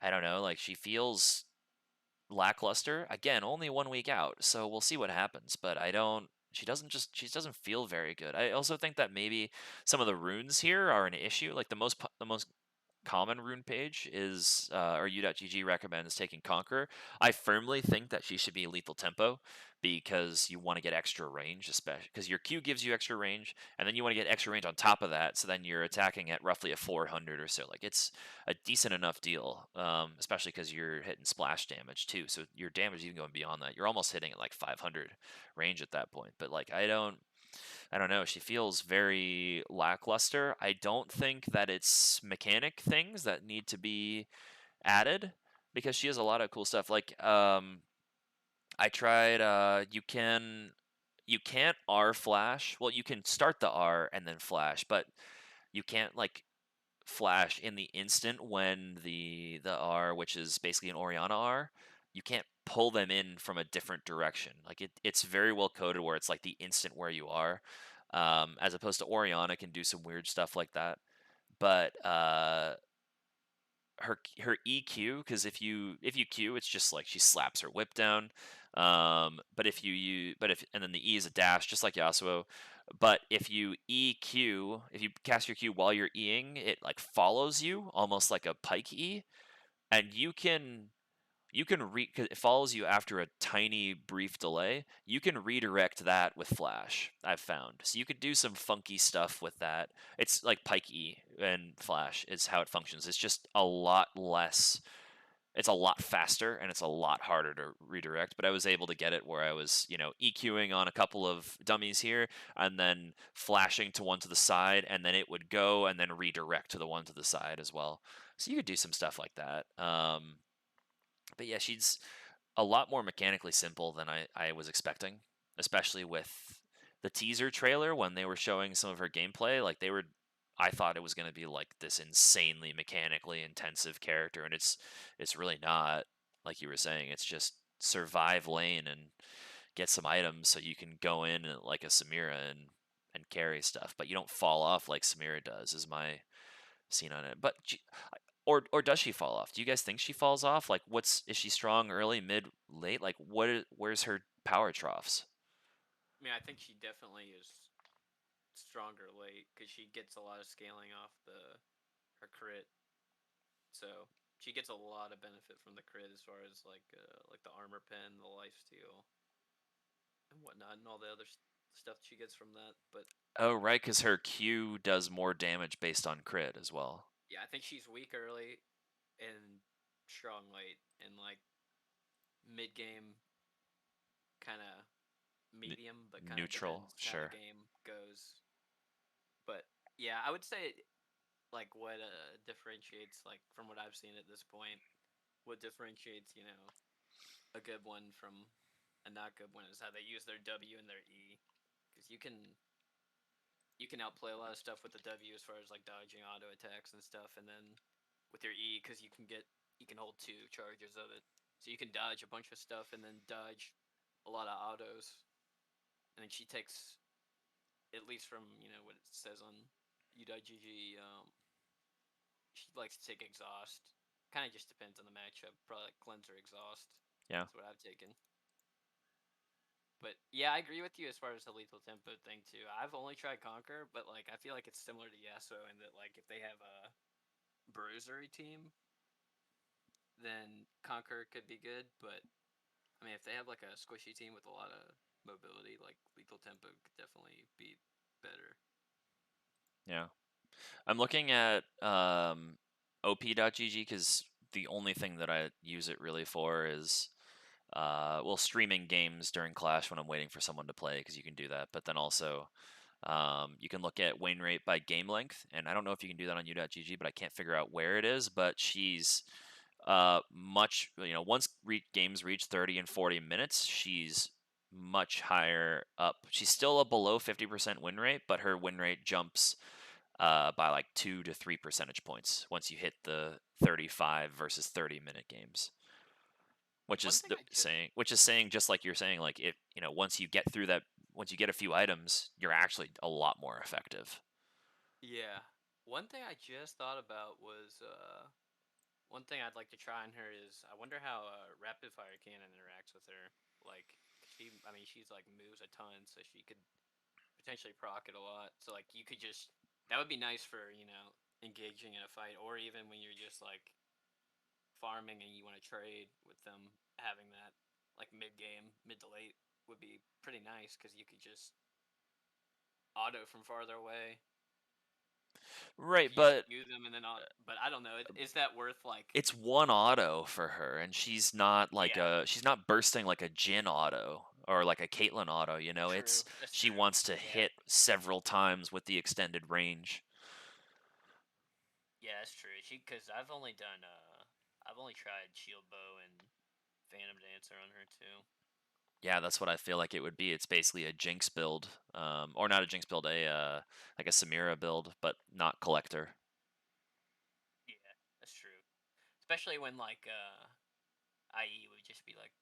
I don't know. Like she feels lackluster. Again, only 1 week out, so we'll see what happens. But I don't. She doesn't feel very good. I also think that maybe some of the runes here are an issue. Like the most common rune page is or u.gg recommends taking Conqueror. I firmly think that she should be lethal tempo because you want to get extra range, especially because your Q gives you extra range, and then you want to get extra range on top of that, so then you're attacking at roughly a 400 or so. Like it's a decent enough deal, especially because you're hitting splash damage too. So your damage even going beyond that, you're almost hitting at like 500 range at that point. But like I don't know. She feels very lackluster. I don't think that it's mechanic things that need to be added because she has a lot of cool stuff. Like I tried you can't R flash. Well, you can start the R and then flash, but you can't like flash in the instant when the R, which is basically an Oriana R, you can't pull them in from a different direction. Like it's very well coded where it's like the instant where you are, as opposed to Oriana can do some weird stuff like that. But her EQ, because if you Q, it's just like she slaps her whip down. But if you use, but if and then the E is a dash, just like Yasuo. But if you EQ, if you cast your Q while you're Eing, it like follows you almost like a pike E, and cause it follows you after a tiny brief delay. You can redirect that with flash, I've found. So you could do some funky stuff with that. It's like pike E and flash is how it functions. It's just a lot less, it's a lot faster and it's a lot harder to redirect. But I was able to get it where I was, EQing on a couple of dummies here and then flashing to one to the side, and then it would go and then redirect to the one to the side as well. So you could do some stuff like that. But yeah, she's a lot more mechanically simple than I was expecting, especially with the teaser trailer when they were showing some of her gameplay. I thought it was going to be like this insanely mechanically intensive character, and it's really not. Like you were saying, it's just survive lane and get some items so you can go in like a Samira and carry stuff, but you don't fall off like Samira does. Is my scene on it. But or does she fall off? Do you guys think she falls off? Like, is she strong early, mid, late? Like, where's her power troughs? I mean, I think she definitely is stronger late because she gets a lot of scaling off her crit. So she gets a lot of benefit from the crit as far as like the armor pen, the lifesteal, and whatnot, and all the other stuff she gets from that. But Oh, right, because her Q does more damage based on crit as well. yeah, I think she's weak early and strong late, and like mid game, kind of medium, but kind of Neutral, depends how sure. the game goes. But yeah, I would say like what differentiates, like from what I've seen at this point, what differentiates a good one from a not good one is how they use their W and their E, because you can outplay a lot of stuff with the W as far as like dodging auto attacks and stuff, and then with your E, because you can hold 2 charges of it, so you can dodge a bunch of stuff and then dodge a lot of autos. and then she takes, at least from what it says on u.gg, she likes to take exhaust. Kind of just depends on the matchup. Probably like cleanser exhaust. Yeah. That's what I've taken. But yeah, I agree with you as far as the lethal tempo thing too. I've only tried Conquer, but like I feel like it's similar to Yasuo in that like if they have a bruisery team, then Conquer could be good. But I mean, if they have like a squishy team with a lot of mobility, like lethal tempo could definitely be better. Yeah. I'm looking at op.gg because the only thing that I use it really for is streaming games during Clash when I'm waiting for someone to play, because you can do that. But then also you can look at win rate by game length, and I don't know if you can do that on u.gg, but I can't figure out where it is. But she's much, once games reach 30 and 40 minutes, she's much higher up. She's still a below 50% win rate, but her win rate jumps by like 2 to 3 percentage points once you hit the 35 versus 30-minute games. Which One is thing I just saying, just like you're saying, like if once you get through that, once you get a few items, you're actually a lot more effective. Yeah. One thing I just thought about was one thing I'd like to try on her is I wonder how rapid fire cannon interacts with her. Like she's like moves a ton, so she could potentially proc it a lot. So like you could just, that would be nice for engaging in a fight, or even when you're just like farming and you want to trade with them. Having that like mid game, mid to late would be pretty nice because you could just auto from farther away. Right, You just but use them and then auto. But I don't know. Is that worth like? it's one auto for her, and she's not like Yeah, she's not bursting like a Jin auto or like a Caitlyn auto. true. It's That's she true. wants to Yeah, hit several times with the extended range. yeah, that's true. Because I've only tried shield bow and phantom dancer on her too. Yeah, that's what I feel like it would be. It's basically a Jinx build, or not a Jinx build, a like a Samira build, but not collector. Yeah, that's true. Especially when like IE would just be like,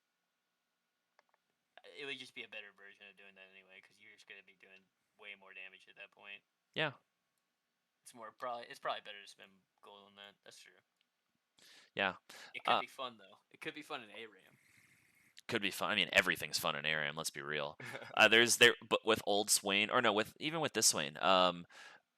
it would just be a better version of doing that anyway, because you're just gonna be doing way more damage at that point. Yeah. It's probably better to spend gold on that. That's true. Yeah. It could be fun though. It could be fun in ARAM. Could be fun. I mean, everything's fun in ARAM. Let's be real. But with old Swain, or no, with this Swain, or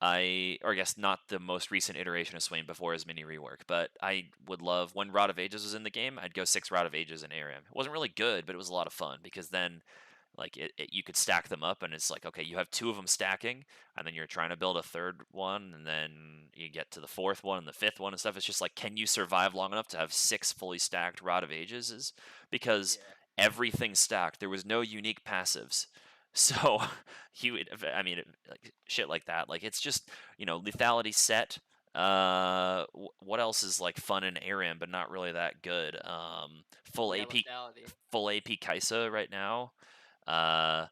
I guess not the most recent iteration of Swain before his mini rework, but I would love when Rod of Ages was in the game. I'd go 6 Rod of Ages in ARAM. It wasn't really good, but it was a lot of fun because then like you could stack them up, and it's like, okay, you have 2 of them stacking, and then you're trying to build a third one, and then you get to the 4th one and the 5th one and stuff. It's just like, can you survive long enough to have 6 fully stacked Rod of Ages? Because Yeah. everything stacked. There was no unique passives. So like shit like that. Like it's just, lethality set. What else is like fun in ARAM but not really that good? Full Yeah, AP, lethality. full AP Kaisa right now. Uh,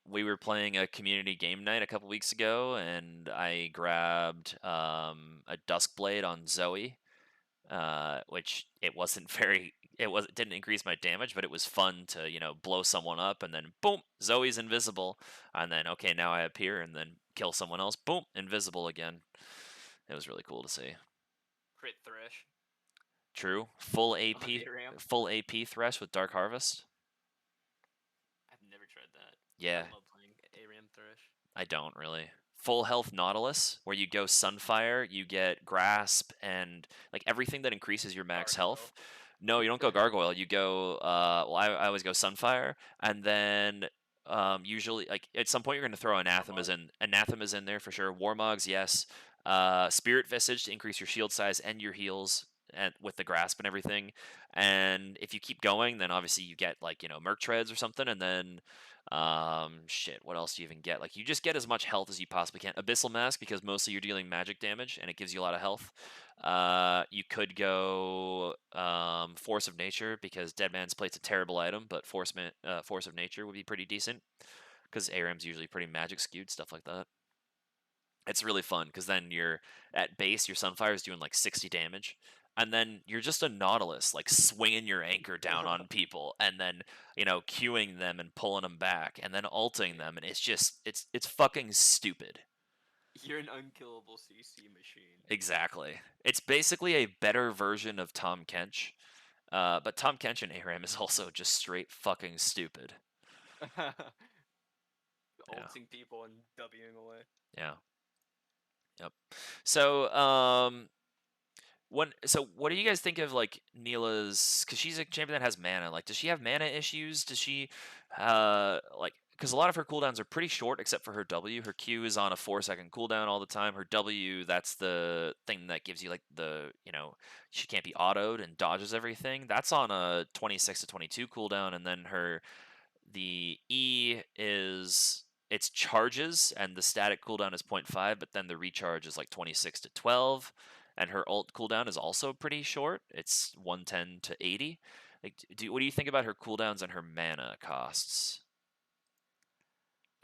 we were playing a community game night a couple weeks ago, and I grabbed a Duskblade on Zoe, which it didn't increase my damage, but it was fun to blow someone up, and then boom, Zoe's invisible, and then okay, now I appear, and then kill someone else, boom, invisible again. It was really cool to see. Crit Thresh True, on ARAM. full AP Thresh with Dark Harvest. I've never tried that. Yeah, I love playing ARAM Thresh. I don't really. Full health Nautilus, where you go Sunfire, you get Grasp, and like everything that increases your max Gargoyle. health. No, you don't go Gargoyle. You go. I always go Sunfire, and then usually, like at some point, you're going to throw Anathemas Warmog. in. Anathemas in there for sure. Warmogs, yes. Spirit Visage to increase your shield size and your heals, and with the grasp and everything. And if you keep going, then obviously you get like Merc Treads or something, and then shit, what else do you even get? Like you just get as much health as you possibly can. Abyssal Mask, because mostly you're dealing magic damage and it gives you a lot of health. You could go Force of Nature, because Dead Man's Plate's a terrible item, but Force of Nature would be pretty decent because ARAM's usually pretty magic skewed, stuff like that. It's really fun because then you're at base, your Sunfire is doing like 60 damage. and then you're just a Nautilus, like swinging your anchor down on people, and then queuing them and pulling them back, and then ulting them, and it's fucking stupid. You're an unkillable CC machine. Exactly. It's basically a better version of Tom Kench, but Tom Kench in ARAM is also just straight fucking stupid. Ulting people and Wing away. Yeah. Yep. So, what do you guys think of like Nilah's? Because she's a champion that has mana. Like, does she have mana issues? Does she, like? Because a lot of her cooldowns are pretty short, except for her W. Her Q is on a 4-second cooldown all the time. Her W, that's the thing that gives you like she can't be autoed and dodges everything. That's on a 26 to 22 cooldown, and then the E is its charges, and the static cooldown is 0.5, but then the recharge is like 26 to 12, and her ult cooldown is also pretty short. It's 110 to 80. Like, what do you think about her cooldowns and her mana costs?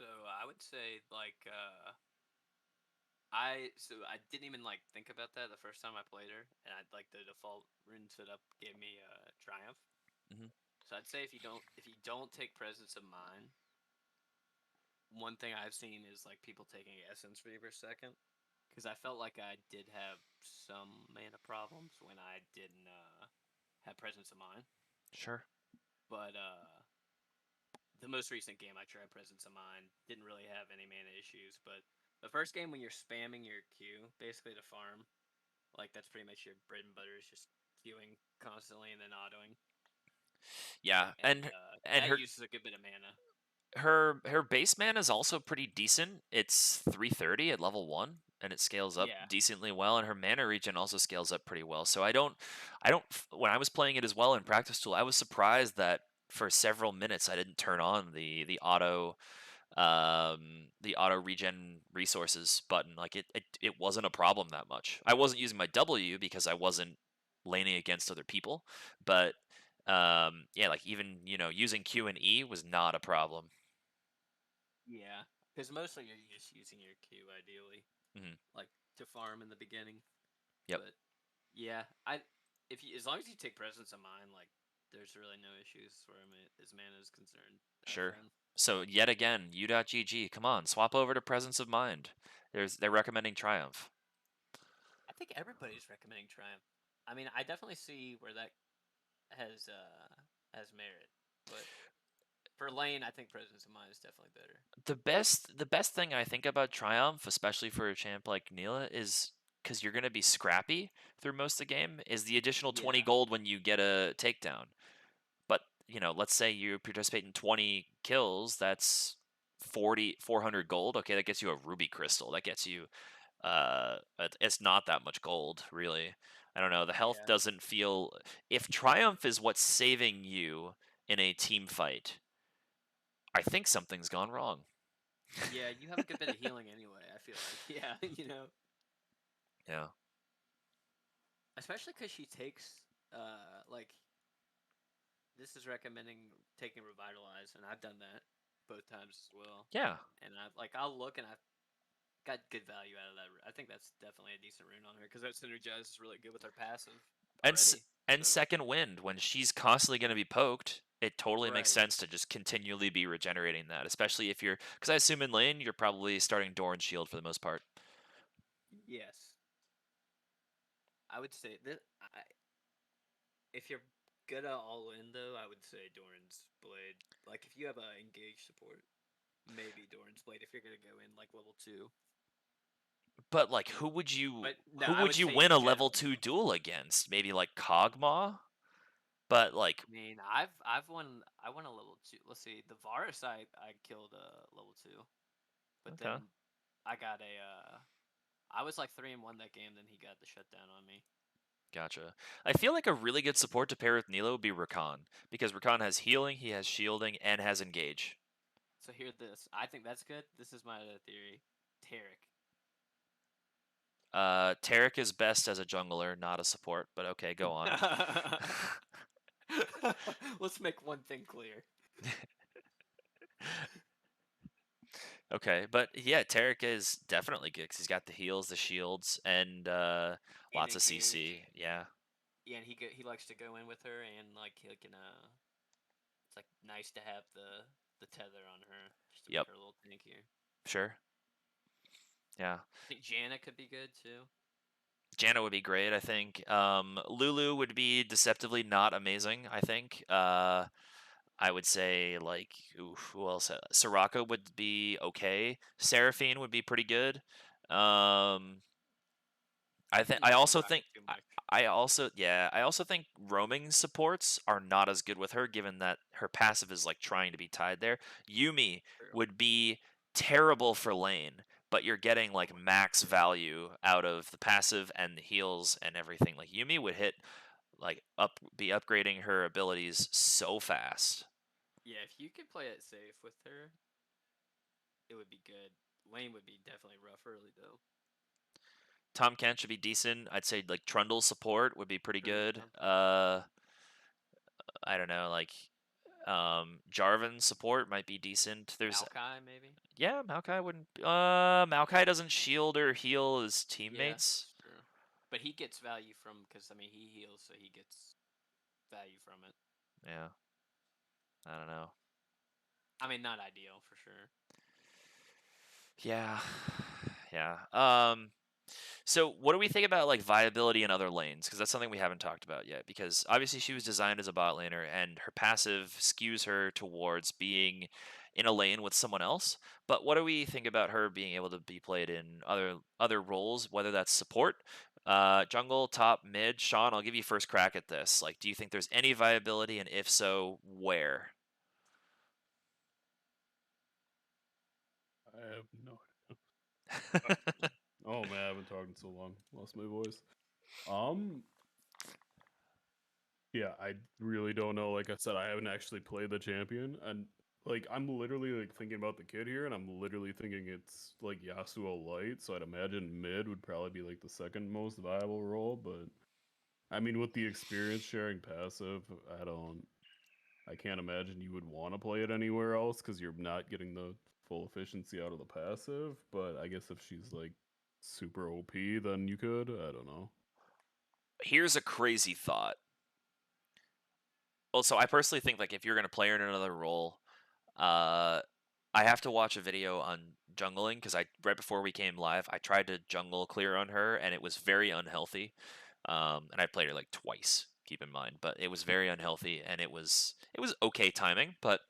So I would say like I didn't even like think about that the first time I played her, and I like the default rune setup gave me Triumph. Mhm. So I'd say if you don't take Presence of Mind, one thing I've seen is like people taking Essence Reaver second, because I felt like I did have some mana problems when I didn't have Presence of Mind. Sure. But the most recent game I tried Presence of Mind didn't really have any mana issues, but the first game when you're spamming your Q basically to farm, like that's pretty much your bread and butter is just queuing constantly and then autoing. Yeah, and that her uses a good bit of mana. her base mana is also pretty decent. It's 330 at level 1, and it scales up Yeah. decently well, and her mana regen also scales up pretty well. So I don't when I was playing it as well in practice tool, I was surprised that for several minutes I didn't turn on the auto regen resources button. Like it wasn't a problem that much. I wasn't using my W because I wasn't laning against other people, but yeah, like even using Q and E was not a problem. Yeah, because mostly you're just using your Q ideally, like to farm in the beginning. Yep. But yeah, as long as you take Presence of Mind, like there's really no issues as far as mana is concerned. Sure. So yet again, u.gg, come on, swap over to Presence of Mind. They're recommending Triumph. I think everybody's recommending Triumph. I mean, I definitely see where that has merit, but for lane, I think Presence of Mind is definitely better. The best thing I think about Triumph, especially for a champ like Nilah, is because you're gonna be scrappy through most of the game, is the additional 20 gold when you get a takedown. But let's say you participate in 20 kills, that's 400 gold. Okay, that gets you a ruby crystal. That gets you it's not that much gold, really. I don't know. The health doesn't feel. If Triumph is what's saving you in a team fight, I think something's gone wrong. Yeah, you have a good bit of healing anyway. I feel like, yeah, Yeah. Especially because she takes like this is recommending taking Revitalize, and I've done that both times as well. Yeah. And I'll look and I've got good value out of that. I think that's definitely a decent rune on her because that synergizes really good with her passive. And second wind, when she's constantly going to be poked, it totally makes sense to just continually be regenerating that, especially if you're, because I assume in lane you're probably starting Doran's shield for the most part. Yes, I would say that. If you're good at all in though, I would say Doran's blade. Like if you have a engaged support, maybe Doran's blade. If you're gonna go in like level 2. But like, who would you say win a in level general. 2 duel against? Maybe like Kog'Maw? But like, I mean, I won a level 2. Let's see, the Varus I killed level 2, but Okay. then I got I was like 3-1 that game. Then he got the shutdown on me. Gotcha. I feel like a really good support to pair with Nilah would be Rakan, because Rakan has healing, he has shielding, and has engage. So hear this. I think that's good. This is my theory. Tarik. Tarik is best as a jungler, not a support, but okay, go on. Let's make one thing clear. Okay, but yeah, Tarik is definitely good because he's got the heals, the shields, and lots of CC. Yeah. Yeah, and he likes to go in with her, and like he can it's like nice to have the tether on her just to Yep. make her a little tankier. Sure. Yeah. I think Janna could be good too. Janna would be great, I think. Lulu would be deceptively not amazing, I think. I would say, like, who else? Soraka would be okay. Seraphine would be pretty good. I think. Didn't I use also Soraka think. too much. I also, yeah, I also think roaming supports are not as good with her, given that her passive is like trying to be tied there. Yumi True. would be terrible for lane, but you're getting like max value out of the passive and the heals and everything. Like Yumi would hit like be upgrading her abilities so fast. Yeah, if you could play it safe with her, it would be good. Lane would be definitely rough early though. Tom Kent should be decent. I'd say like Trundle support would be pretty True, good. yeah. I don't know, like Jarvan support might be decent. There's Maokai maybe. yeah, Maokai wouldn't. Maokai doesn't shield or heal his Yeah, teammates. that's true. But he gets value from because I mean he heals, so he gets value from it. Yeah, I don't know. I mean, not ideal for sure. Yeah, yeah. So what do we think about like viability in other lanes? Because that's something we haven't talked about yet. Because obviously she was designed as a bot laner, and her passive skews her towards being in a lane with someone else. But what do we think about her being able to be played in other roles, whether that's support, jungle, top, mid? Sean, I'll give you first crack at this. Like, do you think there's any viability, and if so, where? I have no Oh man, I've been talking so long. Lost my voice. Yeah, I really don't know. Like I said, I haven't actually played the champion, and like I'm literally like thinking about the kid here, and I'm literally thinking it's like Yasuo light. So I'd imagine mid would probably be like the second most viable role. But I mean, with the experience sharing passive, I can't imagine you would want to play it anywhere else because you're not getting the full efficiency out of the passive. But I guess if she's like super OP, then you could. I don't know. Here's a crazy thought. Well, so I personally think like if you're gonna play her in another role, uh, I have to watch a video on jungling because I right before we came live, I tried to jungle clear on her and it was very unhealthy. And I played her like twice, keep in mind, but it was very unhealthy and it was okay timing, but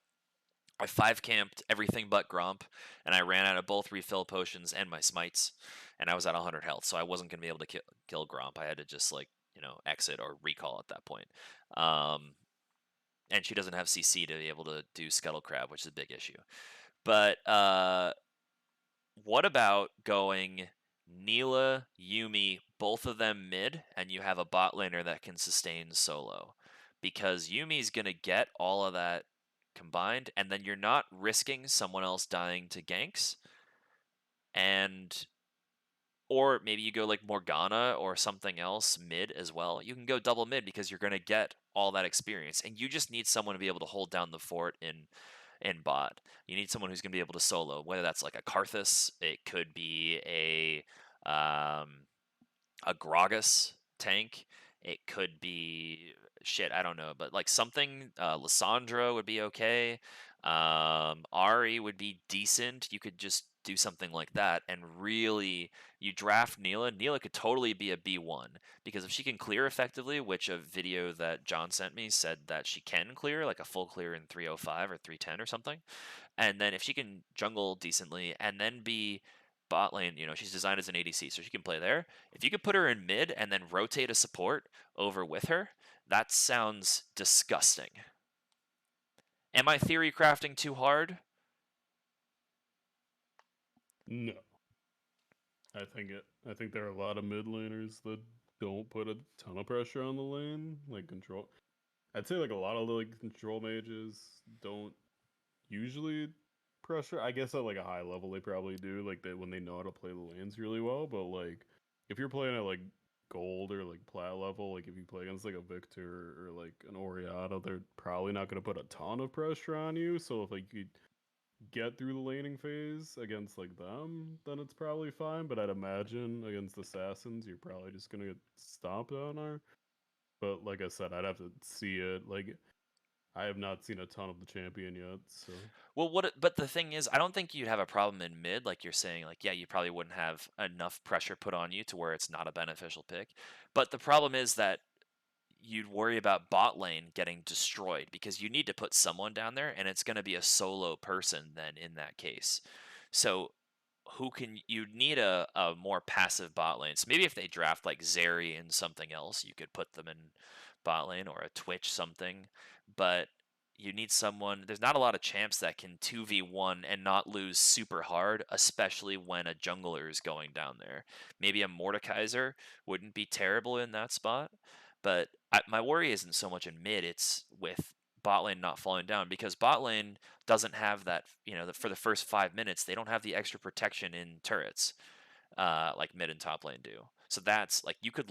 I 5 camped everything but Gromp, and I ran out of both refill potions and my smites, and I was at 100 health, so I wasn't gonna be able to kill Gromp. I had to just like exit or recall at that point. Um, and she doesn't have CC to be able to do Scuttle Crab, which is a big issue. But what about going Nilah, Yumi, both of them mid, and you have a bot laner that can sustain solo? Because Yumi's going to get all of that combined, and then you're not risking someone else dying to ganks. And or maybe you go like Morgana or something else mid as well. You can go double mid because you're going to get all that experience, and you just need someone to be able to hold down the fort in bot. You need someone who's going to be able to solo, whether that's like a Karthus, it could be a Gragas tank, it could be shit, I don't know, but like something. Lissandra would be okay. Ari would be decent. You could just do something like that, and really, you draft Nilah. Nilah could totally be a B1 because if she can clear effectively, which a video that John sent me said that she can clear, like a full clear in 305 or 310 or something, and then if she can jungle decently and then be bot lane, she's designed as an ADC, so she can play there. If you could put her in mid and then rotate a support over with her, that sounds disgusting. Am I theory crafting too hard? No. I think there are a lot of mid laners that don't put a ton of pressure on the lane. Like control I'd say like a lot of like control mages don't usually pressure. I guess at like a high level they probably do, like they when they know how to play the lanes really well, but like if you're playing at like gold or like plat level, like if you play against like a Victor or like an Oriana, they're probably not gonna put a ton of pressure on you. So if like you get through the laning phase against like them, then it's probably fine. But I'd imagine against assassins, you're probably just gonna get stomped on her. But like I said, I'd have to see it. Like, I have not seen a ton of the champion yet, so Well, but the thing is, I don't think you'd have a problem in mid, like you're saying. Like, yeah, you probably wouldn't have enough pressure put on you to where it's not a beneficial pick. But the problem is that you'd worry about bot lane getting destroyed because you need to put someone down there, and it's going to be a solo person then in that case. So you need a more passive bot lane. So maybe if they draft like Zeri and something else, you could put them in bot lane or a Twitch something. But you need someone. There's not a lot of champs that can 2v1 and not lose super hard, especially when a jungler is going down there. Maybe a Mordekaiser wouldn't be terrible in that spot. But my worry isn't so much in mid, it's with bot lane not falling down because bot lane doesn't have that, for the first 5 minutes, they don't have the extra protection in turrets like mid and top lane do. So that's like you could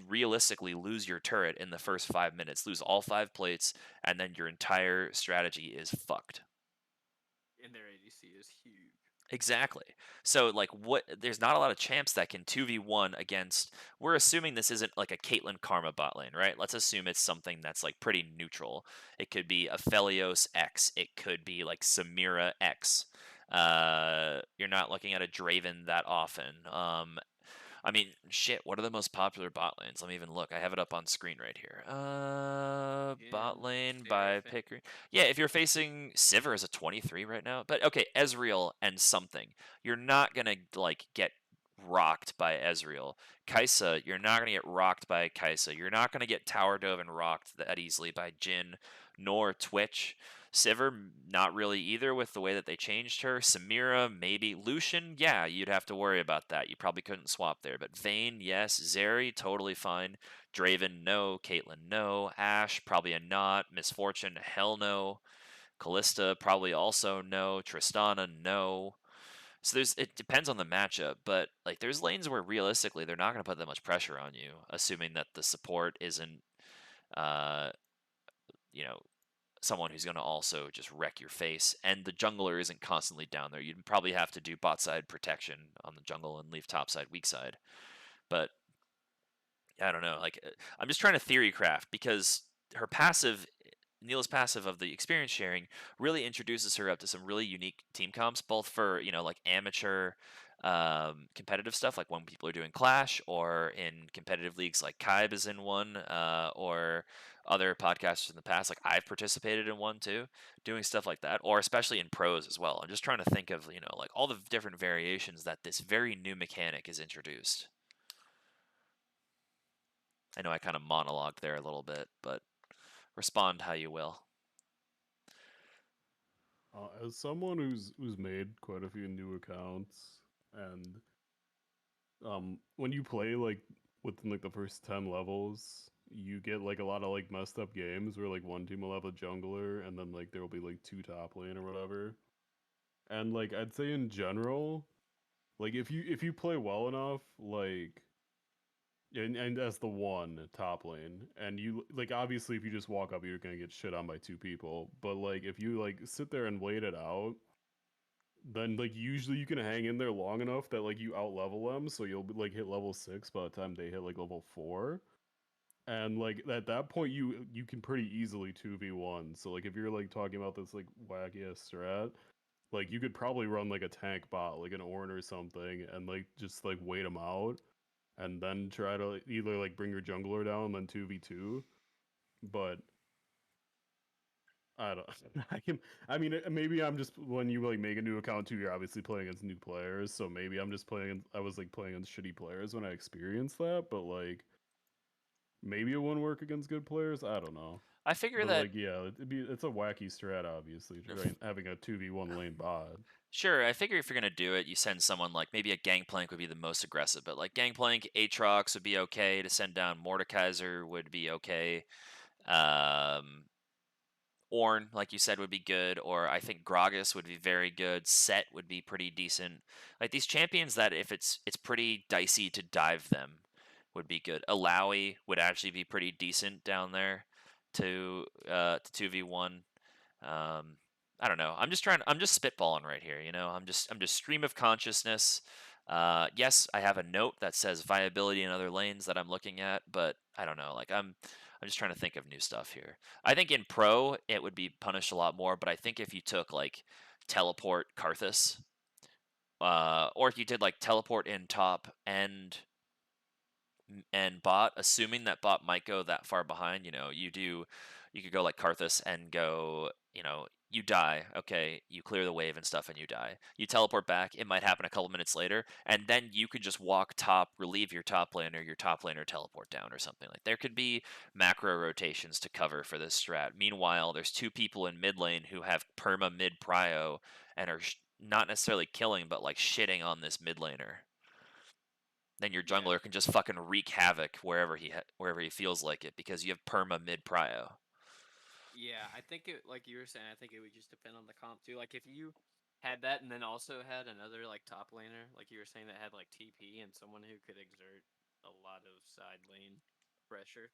realistically lose your turret in the first 5 minutes, lose all 5 plates, and then your entire strategy is fucked. And their ADC is huge. Exactly. So like there's not a lot of champs that can 2v1 against. We're assuming this isn't like a Caitlyn Karma bot lane, right? Let's assume it's something that's like pretty neutral. It could be a Felios X, it could be like Samira X. You're not looking at a Draven that often. I mean, shit, what are the most popular bot lanes? Let me even look. I have it up on screen right here. Bot lane by pick. Yeah, if you're facing Sivir as a 23 right now. But okay, Ezreal and something. You're not going to like get rocked by Ezreal. Kai'Sa, you're not going to get rocked by Kai'Sa. You're not going to get tower dove and rocked that easily by Jhin nor Twitch. Sivir, not really either with the way that they changed her. Samira, maybe. Lucian, yeah, you'd have to worry about that. You probably couldn't swap there. But Vayne, yes. Zeri, totally fine. Draven, no. Caitlyn, no. Ashe, probably a not. Misfortune, hell no. Callista, probably also no. Tristana, no. So it depends on the matchup, but like there's lanes where realistically they're not going to put that much pressure on you, assuming that the support isn't, uh, you know, someone who's going to also just wreck your face, and the jungler isn't constantly down there. You'd probably have to do bot side protection on the jungle and leave top side weak side. But I don't know. Like I'm just trying to theory craft because her passive, Nilah's passive of the experience sharing, really introduces her up to some really unique team comps, both for like amateur competitive stuff, like when people are doing Clash, or in competitive leagues like Kaib is in one, or other podcasters in the past, like I've participated in one too, doing stuff like that, or especially in pros as well. I'm just trying to think of like all the different variations that this very new mechanic is introduced. I know I kind of monologued there a little bit, but respond how you will. As someone who's made quite a few new accounts, and when you play like within like the first 10 levels, you get like a lot of like messed up games where like one team will have a jungler and then like there will be like two top lane or whatever. And like I'd say in general, like if you play well enough, like and as the one top lane, and you like obviously if you just walk up, you're gonna get shit on by two people. But like if you like sit there and wait it out, then like usually you can hang in there long enough that like you out level them, so you'll like hit level 6 by the time they hit like level 4. And like at that point you can pretty easily 2v1. So like if you're like talking about this like wacky ass strat, like you could probably run like a tank bot, like an Ornn or something, and like just like wait them out, and then try to either like bring your jungler down and then 2v2. But I don't. I mean, maybe I'm just when you like make a new account too. You're obviously playing against new players, so maybe I'm just playing. I was like playing against shitty players when I experienced that, but like maybe it wouldn't work against good players. I don't know. I figure But that like, yeah, it's a wacky strat, obviously, right? Having a 2v1 lane bot. Sure, I figure if you're gonna do it, you send someone like maybe a Gangplank would be the most aggressive, but like Gangplank, Aatrox would be okay to send down. Mordekaiser would be okay. Um, Ornn, like you said, would be good, or I think Gragas would be very good. Set would be pretty decent. Like these champions that if it's pretty dicey to dive them would be good. Alawi would actually be pretty decent down there to 2v1. I don't know. I'm just spitballing right here. I'm just stream of consciousness. Yes, I have a note that says viability in other lanes that I'm looking at, but I don't know. Like I'm just trying to think of new stuff here. I think in Pro it would be punished a lot more, but I think if you took like teleport Karthus, or if you did like teleport in top and bot, assuming that bot might go that far behind, you could go like Karthus and go, you die, okay, you clear the wave and stuff and you die. You teleport back, it might happen a couple minutes later, and then you could just walk top, relieve your top laner teleport down or something. Like there could be macro rotations to cover for this strat. Meanwhile, there's two people in mid lane who have perma mid prio and are not necessarily killing, but like shitting on this mid laner. Then your Yeah. jungler can just fucking wreak havoc wherever he feels like it because you have perma mid prio. Yeah, I think it, like you were saying, I think it would just depend on the comp too. Like if you had that and then also had another like top laner, like you were saying, that had like TP and someone who could exert a lot of side lane pressure,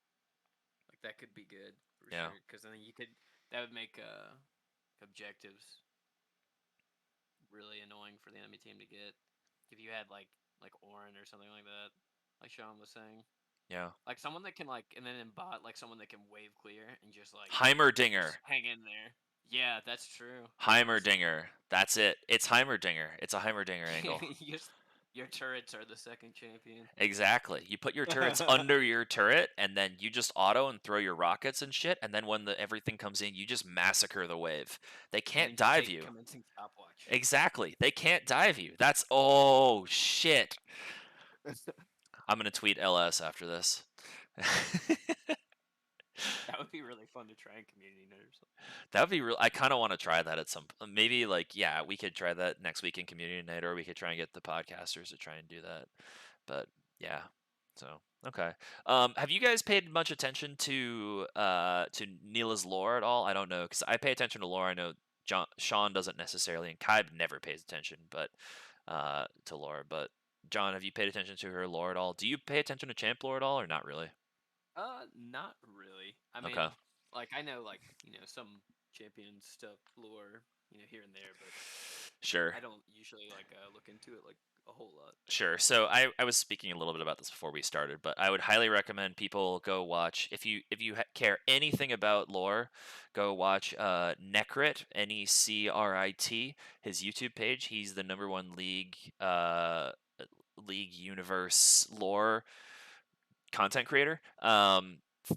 like that could be good for Yeah. sure. Because then that would make objectives really annoying for the enemy team to get. If you had like Orin or something like that, like Sean was saying. Yeah. Like someone that can and then in bot, like someone that can wave clear and just like Heimerdinger. just hang in there. Yeah, that's true. Heimerdinger. That's it. It's Heimerdinger. It's a Heimerdinger angle. Your turrets are the second champion. Exactly. You put your turrets under your turret, and then you just auto and throw your rockets and shit, and then when everything comes in, you just massacre the wave. They can't dive you. Commencing stopwatch. Exactly. They can't dive you. That's oh shit. I'm gonna tweet LS after this. That would be really fun to try in community night or something. That would be real. I kind of want to try that at some. Maybe like we could try that next week in community night, or we could try and get the podcasters to try and do that. But yeah, so okay. Have you guys paid much attention to Nilah's lore at all? I don't know because I pay attention to lore. I know Sean doesn't necessarily, and Kaib never pays attention, but to lore. But John, have you paid attention to her lore at all? Do you pay attention to champ lore at all, or not really? Not really. I mean, Okay. like I know some champion stuff lore, here and there, but Sure. I don't usually look into it like a whole lot. Sure. So I was speaking a little bit about this before we started, but I would highly recommend people go watch if you care anything about lore, go watch Necrit, Necrit, his YouTube page. He's the #1 League universe lore content creator.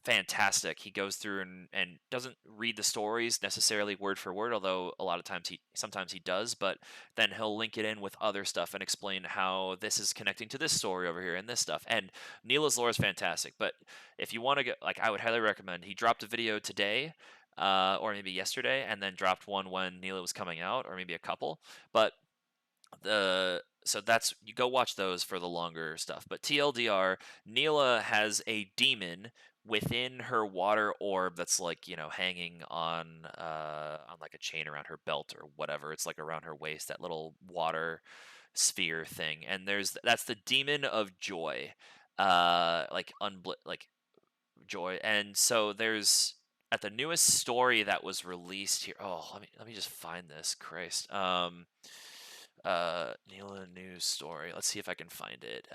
Fantastic. He goes through and doesn't read the stories necessarily word for word, although a lot of times sometimes he does, but then he'll link it in with other stuff and explain how this is connecting to this story over here and this stuff. And Nilah's lore is fantastic, but if you want to get, I would highly recommend, he dropped a video today, or maybe yesterday, and then dropped one when Nilah was coming out, or maybe a couple, but so that's, you go watch those for the longer stuff. But TLDR, Nilah has a demon within her water orb that's hanging on like a chain around her belt or whatever. It's like around her waist, that little water sphere thing. And that's the demon of joy, like joy. And so there's at the newest story that was released here. Oh, let me just find this. Christ. Nilah news story. Let's see if I can find it.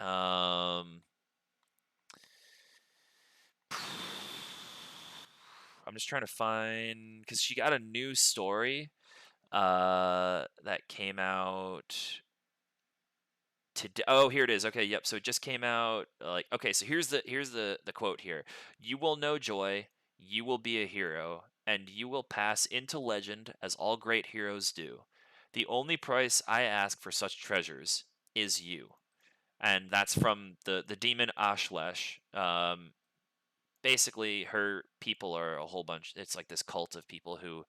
I'm just trying to find, because she got a new story that came out today. Oh, here it is. Okay, yep. So it just came out. Okay, so here's the quote here. You will know joy. You will be a hero, and you will pass into legend as all great heroes do. The only price I ask for such treasures is you. And that's from the demon Ashlesh. Basically, her people are a whole bunch. It's like this cult of people who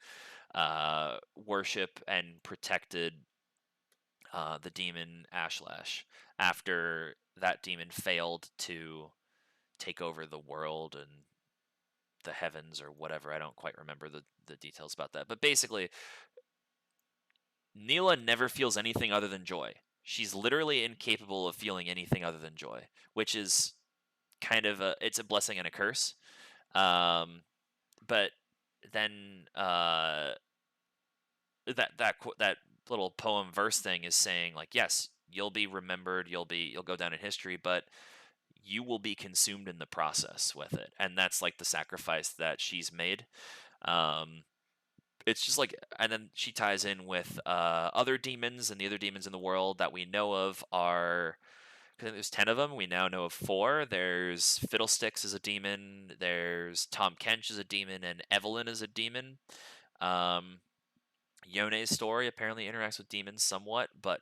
worship and protected the demon Ashlesh after that demon failed to take over the world and the heavens or whatever. I don't quite remember the details about that. But basically, Nilah never feels anything other than joy. She's literally incapable of feeling anything other than joy, which is kind of it's a blessing and a curse. But then that little poem verse thing is saying, like, yes, you'll be remembered, you'll go down in history, but you will be consumed in the process with it, and that's like the sacrifice that she's made. It's just like, and then she ties in with other demons, and the other demons in the world that we know of are, I think there's 10 of them. We now know of 4. There's Fiddlesticks as a demon, there's Tom Kench as a demon, and Evelyn as a demon. Yone's story apparently interacts with demons somewhat, but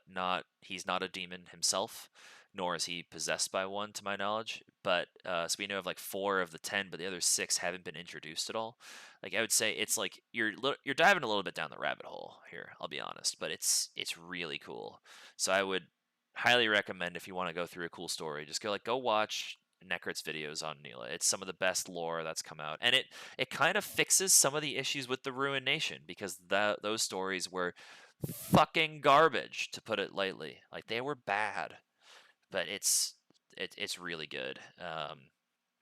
he's not a demon himself, nor is he possessed by one to my knowledge. But so we know of like 4 of the 10, but the other 6 haven't been introduced at all. Like I would say it's like you're diving a little bit down the rabbit hole here, I'll be honest, but it's really cool. So I would highly recommend, if you want to go through a cool story, just go watch Necrit's videos on Nilah. It's some of the best lore that's come out, and it kind of fixes some of the issues with the Ruined Nation, because those stories were fucking garbage, to put it lightly. Like, they were bad, but it's really good.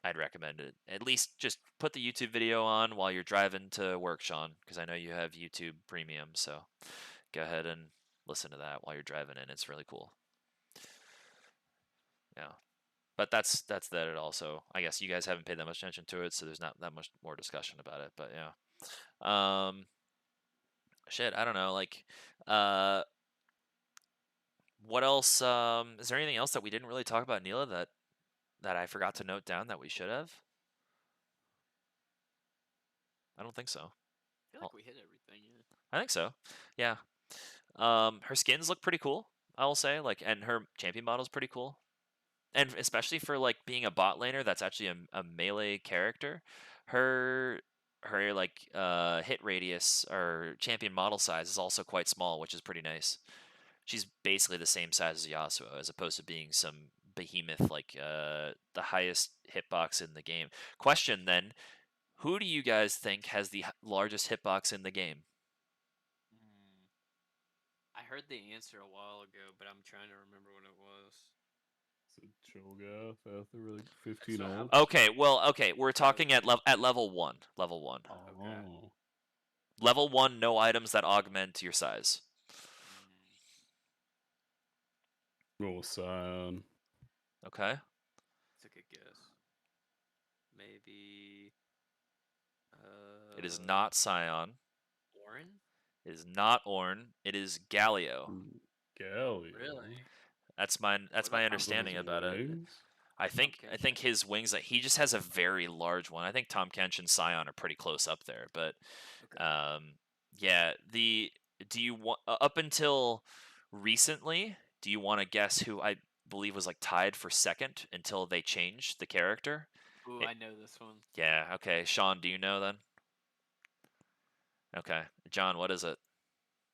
I'd recommend it. At least just put the YouTube video on while you're driving to work, Sean, because I know you have YouTube Premium, so go ahead and listen to that while you're driving in. It's really cool. Yeah. But that's that. It also, I guess you guys haven't paid that much attention to it, so there's not that much more discussion about it. But yeah, shit, I don't know. Like, what else? Is there anything else that we didn't really talk about, Nilah, that I forgot to note down that we should have? I don't think so. I feel like we hit everything. Yeah. I think so. Yeah. Her skins look pretty cool, I will say. Like, and her champion model's pretty cool. And especially for like being a bot laner that's actually a melee character, her like hit radius or champion model size is also quite small, which is pretty nice. She's basically the same size as Yasuo, as opposed to being some behemoth like the highest hitbox in the game. Question then, who do you guys think has the largest hitbox in the game? I heard the answer a while ago, but I'm trying to remember what it was. It's a Cho'Gath after like 15 So how ult. much- Okay, we're talking at level 1. Level 1. Oh. Level 1, no items that augment your size. Go with Scion. Okay. That's a good guess. Maybe. It is not Scion. Warren? It is not Ornn. It is Galio. Galio. Really? That's my about understanding about it. Wings? I think his wings, that he just has a very large one. I think Tom Kench and Scion are pretty close up there, but Okay. yeah, do you want up until recently, do you want to guess who I believe was like tied for second until they changed the character? Ooh, I know this one. Yeah, okay. Sean, do you know then? Okay. John, what is it?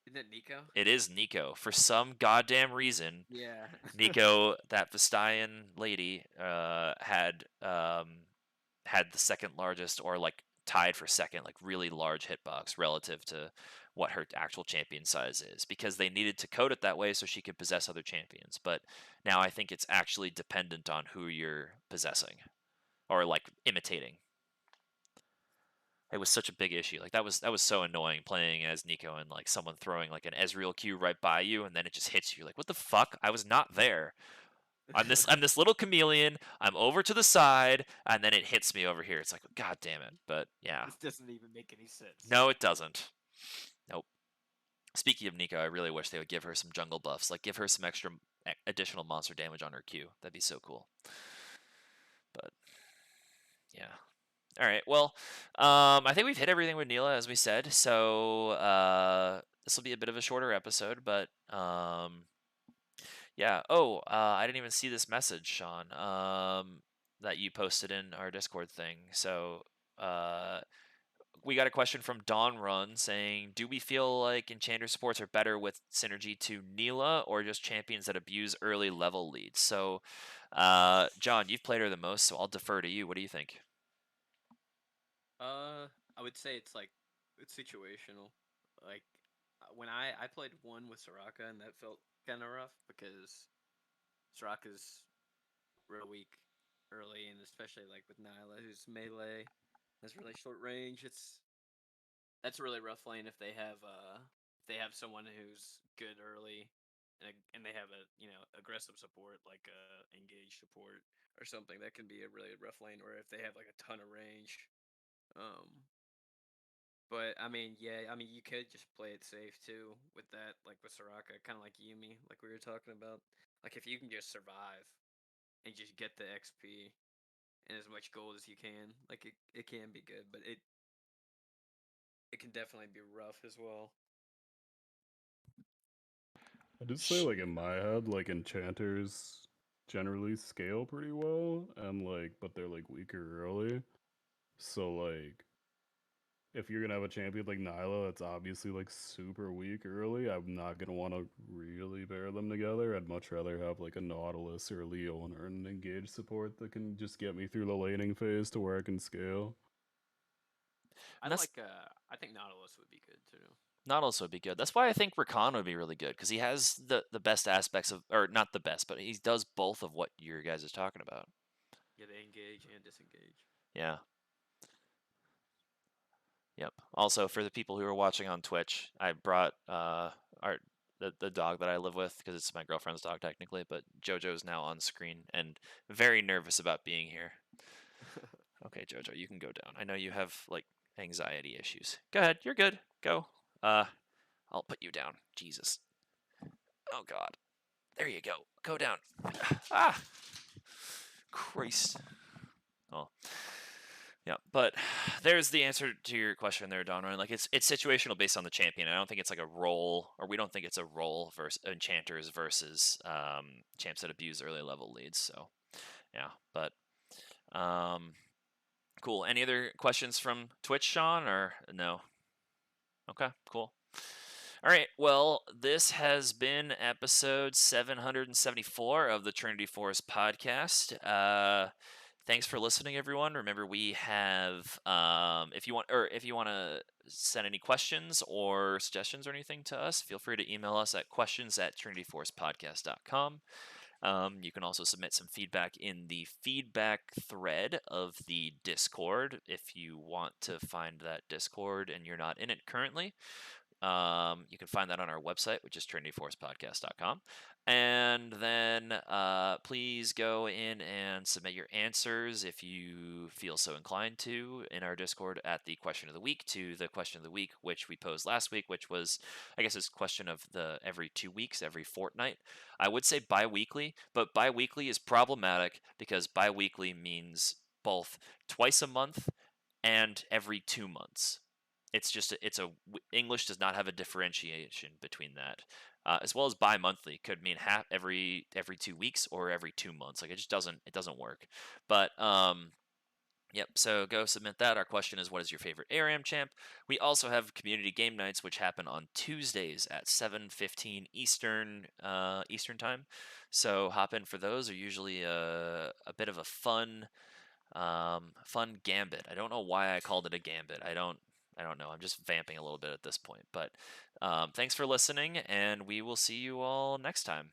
Isn't it Nico? It is Nico. For some goddamn reason, Yeah. Nico, that Vestayan lady, had the second largest, or like tied for second, like really large hitbox relative to what her actual champion size is, because they needed to code it that way so she could possess other champions. But now I think it's actually dependent on who you're possessing or like imitating. It was such a big issue. Like that was so annoying playing as Nico and like someone throwing like an Ezreal Q right by you, and then it just hits you. Like, what the fuck? I was not there. I'm this little chameleon. I'm over to the side, and then it hits me over here. It's like, god damn it. But yeah. This doesn't even make any sense. No, it doesn't. Nope. Speaking of Nico, I really wish they would give her some jungle buffs. Like, give her some extra additional monster damage on her Q. That'd be so cool. But yeah. All right. Well, I think we've hit everything with Nilah, as we said. So this will be a bit of a shorter episode, but yeah. Oh, I didn't even see this message, Sean, that you posted in our Discord thing. So we got a question from Dawn Run saying, do we feel like enchanter supports are better with synergy to Nilah, or just champions that abuse early level leads? So, John, you've played her the most, so I'll defer to you. What do you think? I would say it's situational. Like when I played one with Soraka, and that felt kind of rough because Soraka's real weak early, and especially like with Nilah, who's melee, has really short range. That's a really rough lane if they have someone who's good early and they have a aggressive support like engaged support or something, that can be a really rough lane. Or if they have like a ton of range. But I mean, yeah, I mean you could just play it safe too with that, like with Soraka, kind of like Yumi, like we were talking about. Like if you can just survive and just get the XP and as much gold as you can, like it can be good, but it can definitely be rough as well. I just say, like, in my head, like, enchanters generally scale pretty well, and, like, but they're, like, weaker early. So, like, if you're gonna have a champion like Nilah that's obviously, like, super weak early, I'm not gonna want to really pair them together. I'd much rather have, like, a Nautilus or a Leon or an engaged support that can just get me through the laning phase to where I can scale. And that's I think Nautilus would be good too. Nautilus would be good. That's why I think Rakan would be really good, because he has the best aspects of, or not the best, but he does both of what your guys is talking about. Yeah, they engage and disengage. Yeah. Yep. Also, for the people who are watching on Twitch, I brought the dog that I live with, because it's my girlfriend's dog technically, but JoJo's now on screen and very nervous about being here. Okay, JoJo, you can go down. I know you have like anxiety issues. Go ahead. You're good. Go. I'll put you down. Jesus. Oh God. There you go. Go down. Ah. Christ. Oh. Yeah, but there's the answer to your question there, Donroy. Like it's situational based on the champion. I don't think it's like a role, or we don't think it's a role versus enchanters versus champs that abuse early level leads. So yeah, but cool. Any other questions from Twitch, Sean, or no? Okay, cool. All right, well, this has been episode 774 of the Trinity Force podcast. Thanks for listening, everyone. Remember, we have if you want to send any questions or suggestions or anything to us, feel free to email us at questions@trinityforcepodcast.com. You can also submit some feedback in the feedback thread of the Discord if you want to find that Discord and you're not in it currently. You can find that on our website, which is trinityforcepodcast.com. And then please go in and submit your answers if you feel so inclined to in our Discord at the question of the week to the question of the week, which we posed last week, which was, I guess, this question of the every 2 weeks, every fortnight. I would say bi-weekly, but bi-weekly is problematic because bi-weekly means both twice a month and every 2 months. It's just English does not have a differentiation between that, as well as bi-monthly could mean every 2 weeks or every 2 months. Like it doesn't work. But yep. So go submit that. Our question is, what is your favorite ARAM champ? We also have community game nights, which happen on Tuesdays at 7:15 Eastern time. So hop in for those. Are usually a bit of a fun gambit. I don't know why I called it a gambit. I don't know. I'm just vamping a little bit at this point. But thanks for listening, and we will see you all next time.